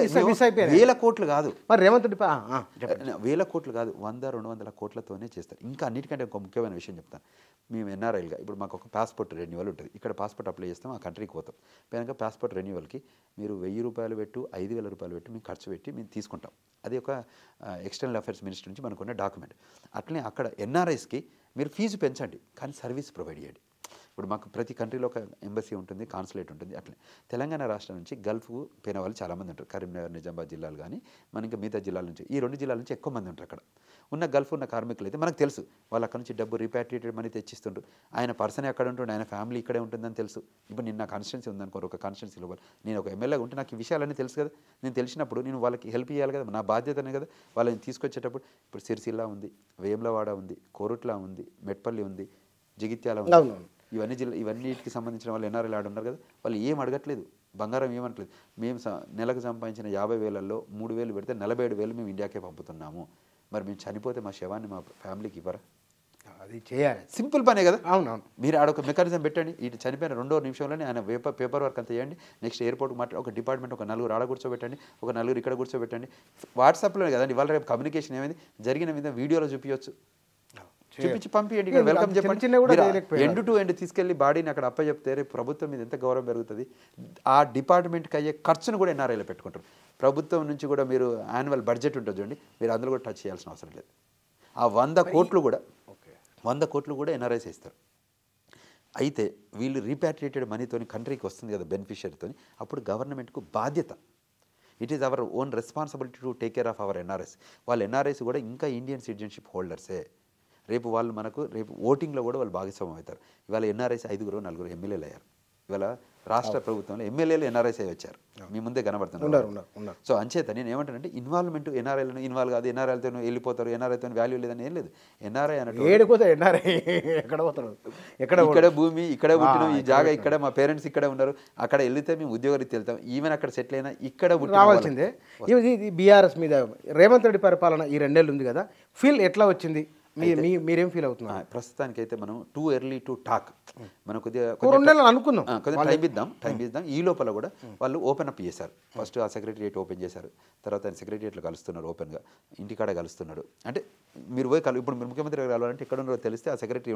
వేల కోట్లు కాదు, వేల కోట్లు కాదు, 100-200 కోట్లతోనే చేస్తారు. ఇంకా అన్నిటికంటే ఒక ముఖ్యమైన విషయం చెప్తాను. మేము ఎన్ఆర్ఐలుగా ఇప్పుడు మాకు ఒక పాస్పోర్ట్ రెన్యువల్ ఉంటుంది. ఇక్కడ పాస్పోర్ట్ అప్లై చేస్తాం, ఆ కంట్రీకి పోతాం. కనుక పాస్పోర్ట్ రెన్యువల్కి మీరు 1000 రూపాయలు పెట్టు, 5000 రూపాయలు పెట్టు, మేము ఖర్చు పెట్టి మేము తీసుకుంటాం. అది ఒక ఎక్స్టర్నల్ అఫైర్స్ మినిస్టర్ నుంచి మనకున్న డాక్యుమెంట్. అట్లనే అక్కడ ఎన్ఆర్ఐస్కి మీరు ఫీజు పెంచండి, కానీ సర్వీస్ ప్రొవైడ్ చేయండి. ఇప్పుడు మాకు ప్రతి కంట్రీలో ఒక ఎంబసీ ఉంటుంది, కాన్సులేట్ ఉంటుంది. అట్లే తెలంగాణ రాష్ట్రం నుంచి గల్ఫ్కు పోయిన వాళ్ళు చాలామంది ఉంటారు. కరీంనగర్, నిజామాబాద్ జిల్లాలు కానీ మన ఇంకా మిగతా జిల్లాల నుంచి, ఈ 2 జిల్లాల నుంచి ఎక్కువ మంది ఉంటారు. అక్కడ ఉన్న గల్ఫ్ ఉన్న కార్మికులు అయితే మనకు తెలుసు. వాళ్ళు అక్కడ నుంచి డబ్బు రీపాట్రియేటెడ్ మనీ తెచ్చిస్తుంటారు. ఆయన పర్సన్ ఎక్కడ ఉంటుంది, ఆయన ఫ్యామిలీ ఇక్కడే ఉంటుందని తెలుసు. ఇప్పుడు నేను నా కాన్స్టిట్యున్సీ ఉందనుకోరు, ఒక కాన్స్టిట్యున్సీలో నేను ఒక ఎమ్మెల్యేగా ఉంటే నాకు ఈ విషయాలన్నీ తెలుసు కదా. నేను తెలిసినప్పుడు నేను వాళ్ళకి హెల్ప్ చేయాలి కదా, నా బాధ్యతనే కదా. వాళ్ళని తీసుకొచ్చేటప్పుడు ఇప్పుడు సిరిసిల్ల ఉంది, వేములవాడ ఉంది, కోరుట్ల ఉంది, మెట్పల్లి ఉంది, జగిత్యాల ఉంది. ఇవన్నిటికి సంబంధించిన వాళ్ళు ఎన్ఆర్ఐలు ఆడున్నారు కదా. వాళ్ళు ఏం అడగట్లేదు, బంగారం ఏమనట్లేదు. మేము నెలకు సంపాదించిన 50,000లో 3,000 పెడితే 47,000 మేము ఇండియాకే పంపుతున్నాము. మరి మేము చనిపోతే మా శవాన్ని మా ఫ్యామిలీకి ఇవ్వరా? అది చేయాలి. సింపుల్ పనే కదా. అవునవును. మీరు ఆడొక మెకానిజం పెట్టండి. ఇటు చనిపోయిన 2వ నిమిషంలోనే ఆయన పేపర్ వర్క్ అంతా చేయండి. నెక్స్ట్ ఎయిర్పోర్ట్కి మాట్లాడి ఒక డిపార్ట్మెంట్ ఒక 4 ఆడ కూర్చోబెట్టండి, ఒక 4 ఇక్కడ కూర్చోబెట్టండి. వాట్సాప్లో కదండి ఇవాళ రేపు కమ్యూనికేషన్ ఏమైంది, జరిగిన మీద వీడియోలో చూపించవచ్చు. చూపించి పంపించండి, ఇక్కడ వెల్కమ్ చెప్పండి. చిన్న కూడా ఎండ్ టు ఎండ్ తీసుకెళ్లి బాడీని అక్కడ అప్పచెప్తే రేపు ప్రభుత్వం మీద ఎంత గౌరవం పెరుగుతుంది. ఆ డిపార్ట్మెంట్కి అయ్యే ఖర్చును కూడా ఎన్ఆర్ఐలో పెట్టుకుంటారు. ప్రభుత్వం నుంచి కూడా మీరు యాన్యువల్ బడ్జెట్ ఉంటుంది చూడండి, మీరు అందులో కూడా టచ్ చేయాల్సిన అవసరం లేదు. ఆ 100 కోట్లు కూడా 100 కోట్లు కూడా ఎన్ఆర్ఐస్ ఇస్తారు. అయితే వీళ్ళు రీపాట్రియేటెడ్ మనీతోని కంట్రీకి వస్తుంది కదా బెనిఫిషియరీతో, అప్పుడు గవర్నమెంట్కు బాధ్యత. It is our own responsibility to take care of our NRs. వాళ్ళు ఎన్ఆర్ఎస్ కూడా ఇంకా ఇండియన్ సిటిజన్షిప్ హోల్డర్సే. రేపు వాళ్ళు మనకు రేపు ఓటింగ్లో కూడా వాళ్ళు భాగస్వామ్యం అవుతారు. ఇవాళ ఎన్ఆర్ఎస్ 5 4 ఎమ్మెల్యేలు అయ్యారు. ఇవాళ రాష్ట్ర ప్రభుత్వంలో ఎమ్మెల్యేలు ఎన్ఆర్ఐస్ అయి వచ్చారు, మీ ముందే కనబడుతున్నారు. సో అంచేత నేను ఏమంటానంటే ఇన్వాల్వ్మెంట్, ఎన్ఆర్ఐలను ఇన్వాల్వ్ కాదు, ఎన్ఆర్ఐలతో వెళ్ళిపోతారు, ఎన్ఆర్ఐతో వాల్యూ లేదని ఏం లేదు. ఎన్ఆర్ఐ అన్నట్టు ఇక్కడ భూమి, ఇక్కడ పుట్టిన ఈ జాగా, ఇక్కడ మా పేరెంట్స్ ఇక్కడ ఉన్నారు, అక్కడ వెళ్తే మేము ఉద్యోగరీత్యా వెళ్తాం, ఈవెన్ అక్కడ సెటిల్ అయినా ఇక్కడ రావాల్సిందే. ఇది బీఆర్ఎస్ మీద రేవంత్ రెడ్డి పరిపాలన ఈ 2 ఏళ్ళు ఉంది కదా, ఫీల్ ఎట్లా వచ్చింది, మీరేం ఫీల్ అవుతున్నారు? ప్రస్తుతానికి అయితే మనం టూ ఎర్లీ టు టాక్, మనం కొద్దిగా అనుకుందాం, కొద్దిగా టైం ఇద్దాం. ఈ లోపల కూడా వాళ్ళు ఓపెన్ అప్ చేశారు. ఫస్ట్ ఆ సెక్రటరియట్ ఓపెన్ చేశారు, తర్వాత ఆయన సెక్రటరియట్లో కలుస్తున్నారు, ఓపెన్గా ఇంటికాడ కలుస్తున్నాడు. అంటే మీరు పోయి ఇప్పుడు మీరు ముఖ్యమంత్రి గారు కలవాలంటే ఎక్కడ ఉన్నారో తెలిస్తే ఆ సెక్రటరీ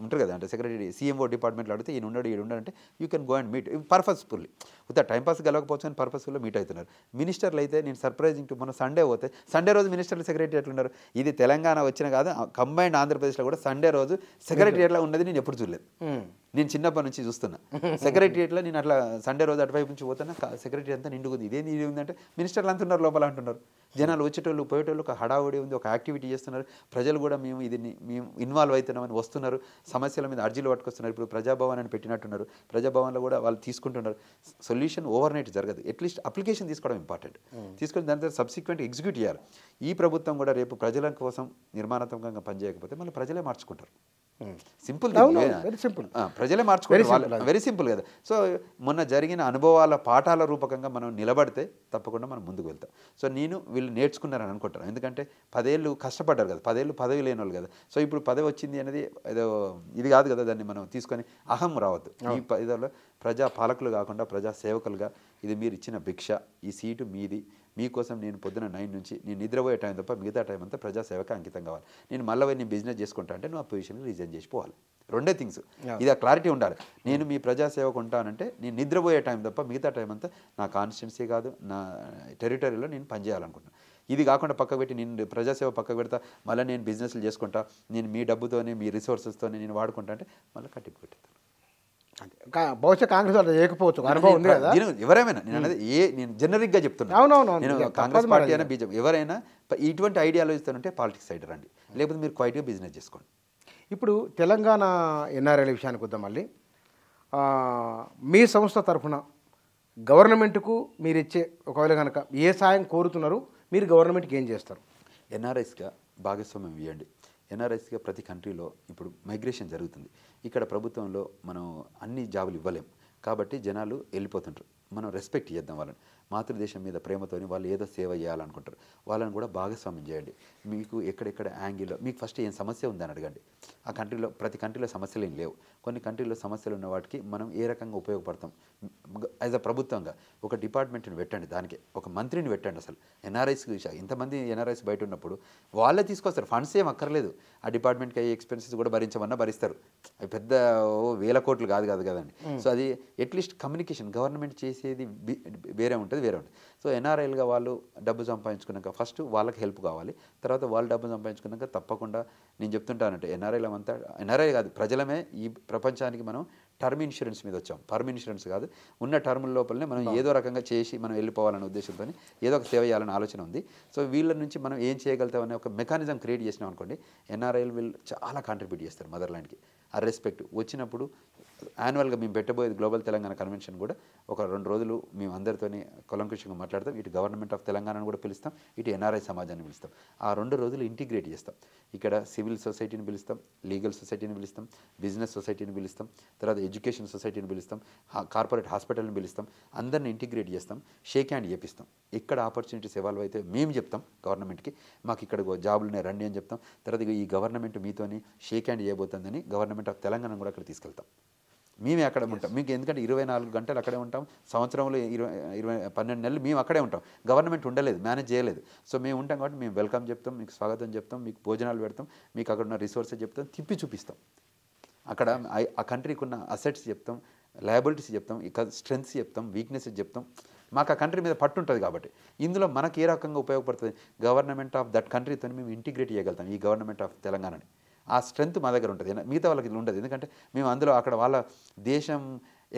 ఉంటారు కదా, అంటే సెక్రటరీ సీఎంఓ డిపార్ట్మెంట్లో అడిగితే ఈయన ఉన్నాడంటే you can go and meet purposefully. ఉత్త టైంపాస్ కలవకపోవచ్చు అని పర్పస్ఫుల్లో మీట్ అవుతున్నారు. మినిస్టర్లు అయితే నేను సర్ప్రైజింగ్ టు మొన్న సండే పోతే, సండే రోజు మినిస్టర్లు సెక్రటరియట్లు ఉన్నారు. ఇది తెలంగాణ వచ్చిన కాదు, కంబైన్డ్ ఆంధ్రప్రదేశ్లో కూడా సండే రోజు సెక్రటరియట్లో ఉన్నది నేను ఎప్పుడు చూడలేదు. నేను చిన్నప్పటి నుంచి చూస్తున్నా సెక్రటరియట్లో. నేను అట్లా సండే రోజు అటువైపు నుంచి పోతున్నా, సెక్రటరీ అంతా నిండుకుంది. ఇదేంది ఇది ఉందంటే మినిస్టర్లు అంటున్నారు లోపల అంటున్నారు. జనాలు వచ్చేటోళ్ళు పోయేటోళ్ళు ఒక హడావుడి ఉంది, ఒక యాక్టివిటీ చేస్తున్నారు. ప్రజలు కూడా మేము ఇన్వాల్వ్ అవుతున్నామని వస్తున్నారు, సమస్యల మీద అర్జీలు పట్టుకొస్తున్నారు. ఇప్పుడు ప్రజాభవన్ అని పెట్టినట్టున్నారు, ప్రజాభవన్లో కూడా వాళ్ళు తీసుకుంటున్నారు. సొల్యూషన్ ఓవర్ నైట్ జరగదు, అట్లీస్ట్ అప్లికేషన్ తీసుకోవడం ఇంపార్టెంట్. తీసుకొని దాని తర్వాత సబ్సిక్వెంట్ ఎగ్జిక్యూట్ చేయాలి. ఈ ప్రభుత్వం కూడా రేపు ప్రజల కోసం నిర్మాణాత్మకంగా పనిచేయకపోతే మళ్ళీ ప్రజలే మార్చుకుంటారు. సింపుల్, ప్రజలే మార్చుకుంటారు, వెరీ సింపుల్ కదా. సో మొన్న జరిగిన అనుభవాల పాఠాల రూపకంగా మనం నిలబడితే తప్పకుండా మనం ముందుకు వెళ్తాం. సో నేను వీళ్ళు నేర్చుకున్నారని అనుకుంటాను, ఎందుకంటే 10 ఏళ్ళు కష్టపడ్డారు కదా, 10 ఏళ్ళు పదవి లేని వాళ్ళు కదా. సో ఇప్పుడు పదవి వచ్చింది అనేది ఏదో ఇది కాదు కదా, దాన్ని మనం తీసుకొని అహం రావద్దు. ఈ పదవిలో ప్రజా పాలకులు కాకుండా ప్రజా సేవకులుగా ఇది మీరు ఇచ్చిన భిక్ష, ఈ సీటు మీది, మీకోసం నేను పొద్దున 9 నుంచి నేను నిద్రపోయే టైం తప్ప మిగతా టైం అంతా ప్రజాసేవకి అంకితం కావాలి. నేను మళ్ళీ నేను బిజినెస్ చేసుకుంటా అంటే నువ్వు ఆ పొజిషన్కి రిజైన్ చేసిపోవాలి. 2 థింగ్స్, ఇది ఆ క్లారిటీ ఉండాలి. నేను మీ ప్రజాసేవకు ఉంటానంటే నేను నిద్రపోయే టైం తప్ప మిగతా టైం అంతా నా కాన్స్టిట్యున్సీ కాదు, నా టెరిటరీలో నేను పనిచేయాలనుకుంటున్నాను. ఇది కాకుండా పక్క పెట్టి నేను ప్రజాసేవ పక్క పెడతా, మళ్ళీ నేను బిజినెస్లు చేసుకుంటా, నేను మీ డబ్బుతోనే మీ రిసోర్సెస్తోనే నేను వాడుకుంటా అంటే మళ్ళీ కట్టిపు పెట్టేస్తాను. బహుశా కాంగ్రెస్ అట్లా చేయకపోవచ్చు, అనుభవం ఉంది కదా. ఎవరైనా నేను అనేది నేను జనరిక్గా చెప్తున్నాను, నేను కాంగ్రెస్ పార్టీ అయినా బీజేపీ ఎవరైనా ఇటువంటి ఐడియాలజీతో ఉంటే పాలిటిక్స్ సైడ్ రండి, లేకపోతే మీరు క్వైట్గా బిజినెస్ చేసుకోండి. ఇప్పుడు తెలంగాణ ఎన్ఆర్ఐల విషయానికి వద్దాం మళ్ళీ. మీ సంస్థ తరఫున గవర్నమెంట్కు మీరు ఇచ్చే ఒకవేళ కనుక ఏ సాయం కోరుతున్నారు, మీరు గవర్నమెంట్కి ఏం చేస్తారు? ఎన్ఆర్ఐస్గా భాగస్వామ్యం ఇవ్వండి. ఎన్ఆర్ఐస్గా ప్రతి కంట్రీలో ఇప్పుడు మైగ్రేషన్ జరుగుతుంది. ఇక్కడ ప్రభుత్వంలో మనం అన్ని జాబులు ఇవ్వలేం కాబట్టి జనాలు వెళ్ళిపోతుంటారు. మనం రెస్పెక్ట్ చేద్దాం వాళ్ళని. మాతృదేశం మీద ప్రేమతోని వాళ్ళు ఏదో సేవ చేయాలనుకుంటారు, వాళ్ళని కూడా భాగస్వామ్యం చేయండి. మీకు ఎక్కడెక్కడ యాంగిల్లో మీకు ఫస్ట్ ఏం సమస్య ఉందని అడగండి. ఆ కంట్రీలో ప్రతి కంట్రీలో సమస్యలు ఏం లేవు, కొన్ని కంట్రీలో సమస్యలు ఉన్న వాటికి మనం ఏ రకంగా ఉపయోగపడతాం. యాజ్ అ ప్రభుత్వంగా ఒక డిపార్ట్మెంట్ని పెట్టండి, దానికి ఒక మంత్రిని పెట్టండి. అసలు ఎన్ఆర్ఐస్ ఇంతమంది ఎన్ఆర్ఐస్ బయట ఉన్నప్పుడు వాళ్ళే తీసుకొస్తారు, ఫండ్స్ ఏం అక్కర్లేదు. ఆ డిపార్ట్మెంట్కి అయ్యే ఎక్స్పెన్సెస్ కూడా భరించమన్నా భరిస్తారు. అవి పెద్ద 1000 కోట్లు కాదు కదండి. సో అది అట్లీస్ట్ కమ్యూనికేషన్ గవర్నమెంట్ చేసేది వేరే ఉంటుంది. సో ఎన్ఆర్ఐలుగా వాళ్ళు డబ్బు సంపాదించుకున్నాక ఫస్ట్ వాళ్ళకి హెల్ప్ కావాలి, తర్వాత వాళ్ళు డబ్బు సంపాదించుకున్నాక తప్పకుండా నేను చెప్తుంటానంటే ఎన్ఆర్ఐ కాదు ప్రజలమే ఈ ప్రపంచానికి మనం టర్మ్ ఇన్సూరెన్స్ మీద వచ్చాం. టర్మ్ ఇన్సూరెన్స్ కాదు, ఉన్న టర్మ్ లోపలనే మనం ఏదో రకంగా చేసి మనం వెళ్ళిపోవాలనే ఉద్దేశంతో ఏదో ఒక సేవ చేయాలనే ఆలోచన ఉంది. సో వీళ్ళ నుంచి మనం ఏం చేయగలుగుతామనే ఒక మెకానిజం క్రియేట్ చేసినాం అనుకోండి, ఎన్ఆర్ఐలు వీళ్ళు చాలా కాంట్రిబ్యూట్ చేస్తారు మదర్లాండ్కి. ఆ రెస్పెక్ట్ వచ్చినప్పుడు యాన్యువల్గా మేము పెట్టబోయేది గ్లోబల్ తెలంగాణ కన్వెన్షన్ కూడా ఒక 2 రోజులు మేము అందరితోని కులంకుషంగా మాట్లాడతాం. ఇటు గవర్నమెంట్ ఆఫ్ తెలంగాణను కూడా పిలుస్తాం, ఇటు ఎన్ఆర్ఐ సమాజాన్ని పిలుస్తాం. ఆ 2 రోజులు ఇంటిగ్రేట్ చేస్తాం. ఇక్కడ సివిల్ సొసైటీని పిలుస్తాం, లీగల్ సొసైటీని పిలుస్తాం, బిజినెస్ సొసైటీని పిలుస్తాం, తర్వాత ఎడ్యుకేషన్ సొసైటీని పిలుస్తాం, కార్పొరేట్ హాస్పిటల్ని పిలుస్తాం. అందరిని ఇంటిగ్రేట్ చేస్తాం, షేక్ హ్యాండ్ చేపిస్తాం. ఇక్కడ ఆపర్చునిటీస్ ఎవాల్వ్ అయితే మేము చెప్తాం గవర్నమెంట్కి, మాకు ఇక్కడ జాబులునే రండి అని చెప్తాం. తర్వాత ఈ గవర్నమెంట్ మీతోని షేక్ హ్యాండ్ చేయబోతుందని గవర్నమెంట్ ఆఫ్ తెలంగాణ కూడా అక్కడ తీసుకెళ్తాం. మేమే అక్కడ ఉంటాం. మీకు ఎందుకంటే 24 గంటలు అక్కడే ఉంటాం, సంవత్సరంలో 12 నెలలు మేము అక్కడే ఉంటాం. గవర్నమెంట్ ఉండలేదు, మేనేజ్ చేయలేదు. సో మేము ఉంటాం కాబట్టి మేము వెల్కమ్ చెప్తాం, మీకు స్వాగతం చెప్తాం, మీకు భోజనాలు పెడతాం, మీకు అక్కడ ఉన్న రిసోర్సెస్ చెప్తాం, తిప్పి చూపిస్తాం. అక్కడ ఆ కంట్రీకి ఉన్న అసెట్స్ చెప్తాం, లయబిలిటీస్ చెప్తాం, ఇక స్ట్రెంగ్త్స్ చెప్తాం, వీక్నెసెస్ చెప్తాం. మాకు ఆ కంట్రీ మీద పట్టు ఉంటుంది కాబట్టి ఇందులో మనకి ఏ రకంగా ఉపయోగపడుతుంది, గవర్నమెంట్ ఆఫ్ దట్ కంట్రీతో మేము ఇంటిగ్రేట్ చేయగలుగుతాం ఈ గవర్నమెంట్ ఆఫ్ తెలంగాణని. ఆ స్ట్రెంగ్త్ మా దగ్గర ఉంటుంది, మిగతా వాళ్ళకి ఇది ఉండదు. ఎందుకంటే మేము అందులో అక్కడ వాళ్ళ దేశం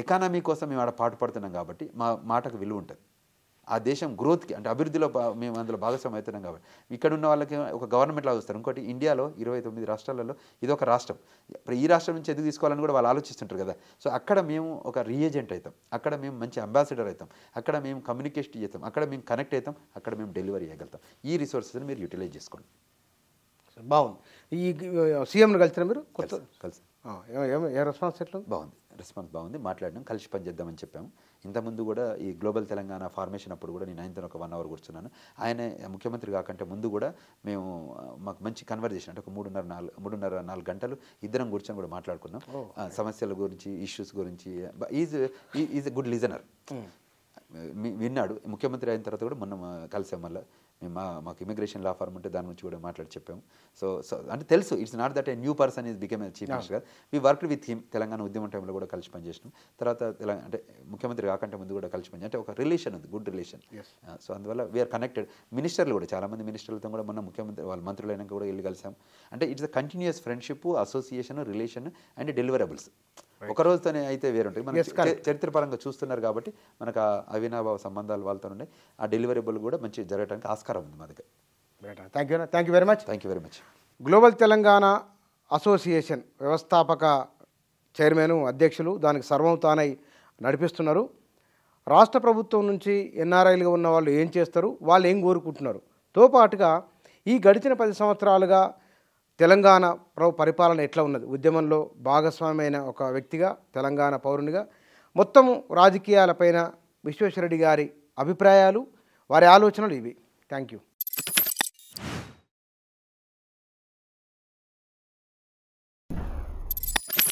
ఎకానమీ కోసం మేము ఆడ పాటుపడుతున్నాం కాబట్టి మా మాటకు విలువ ఉంటుంది. ఆ దేశం గ్రోత్కి అంటే అభివృద్ధిలో మేము అందులో భాగస్వామ్యం అవుతున్నాం కాబట్టి ఇక్కడ ఉన్న వాళ్ళకి ఒక గవర్నమెంట్ లాగా వస్తారు. ఇంకోటి ఇండియాలో 29 రాష్ట్రాలలో ఇది ఒక రాష్ట్రం. ఇప్పుడు ఈ రాష్ట్రం నుంచి ఎందుకు తీసుకోవాలని కూడా వాళ్ళు ఆలోచిస్తుంటారు కదా. సో అక్కడ మేము ఒక రీఏజెంట్ అవుతాం, అక్కడ మేము మంచి అంబాసిడర్ అవుతాం, అక్కడ మేము కమ్యూనికేషన్ చేస్తాం, అక్కడ మేము కనెక్ట్ అవుతాం, అక్కడ మేము డెలివరీ చేయగలుగుతాం. ఈ రిసోర్సెస్ని మీరు యూటిలైజ్ చేసుకోండి. బాగుంది. ఈ సీఎంను కలిసినా మీరు కొత్త కలిసి ఏ రెస్పాన్స్ ఎట్లా బాగుంది, రెస్పాన్స్ బాగుంది. మాట్లాడినాం, కలిసి పనిచేద్దామని చెప్పాము. ఇంతకుముందు కూడా ఈ గ్లోబల్ తెలంగాణ ఫార్మేషన్ అప్పుడు కూడా నేను ఆయనతో ఒక 1 అవర్ కూర్చున్నాను. ఆయన ముఖ్యమంత్రి కాకంటే ముందు కూడా మాకు మంచి కన్వర్జేషన్ అంటే ఒక 3.5-4 గంటలు ఇద్దరం కూర్చొని కూడా మాట్లాడుకున్నాం. సమస్యల గురించి, ఇష్యూస్ గురించి. Is a good listener. విన్నాడు. ముఖ్యమంత్రి అయిన తర్వాత కూడా మొన్న కలిసాం. మళ్ళీ మాకు ఇమిగ్రేషన్ లా ఫార్మ్ ఉంటే దాని గురించి కూడా మాట్లాడి చెప్పాము. సో అంటే తెలుసు, it's not that a new person is become chief minister. We worked with him. Telangana ఉద్యమం టైంలో కూడా కలిసి పనిచేసినాం. తర్వాత అంటే ముఖ్యమంత్రి కాకంటే ముందు కూడా కలిసి పనిచేసి అంటే ఒక రిలేషన్ ఉంది, గుడ్ రిలేషన్. సో అందువల్ల వీఆర్ కనెక్టెడ్. మినిస్టర్లు కూడా చాలామంది మినిస్టర్లతో కూడా మొన్న ముఖ్యమంత్రి వాళ్ళ మంత్రులు అయినాక కూడా వెళ్ళి కలిసాం. అంటే it's a continuous friendship, association, relation and deliverables. ఒక రోజుతోనే అయితే వేరుంటాయి. మన చరిత్రపరంగా చూస్తున్నారు కాబట్టి మనకు ఆ అవినాభావ సంబంధాలు వాళ్ళతో ఉండే ఆ డెలివరబుల్ కూడా మంచి జరగడానికి ఆస్కారం ఉంది మా దగ్గర. Thank you very much. Thank you very much. Global Telangana association వ్యవస్థాపక చైర్మన్, అధ్యక్షులు, దానికి సర్వం తానై నడిపిస్తున్నారు. రాష్ట్ర ప్రభుత్వం నుంచి ఎన్ఆర్ఐలుగా ఉన్న వాళ్ళు ఏం చేస్తారు, వాళ్ళు ఏం కోరుకుంటున్నారు, తో పాటుగా ఈ గడిచిన 10 సంవత్సరాలుగా తెలంగాణ పరిపాలన ఎట్లా ఉన్నది, ఉద్యమంలో భాగస్వామ్యమైన ఒక వ్యక్తిగా, తెలంగాణ పౌరునిగా మొత్తము రాజకీయాలపైన విశ్వేశ్వరరెడ్డి గారి అభిప్రాయాలు, వారి ఆలోచనలు ఇవి. Thank you.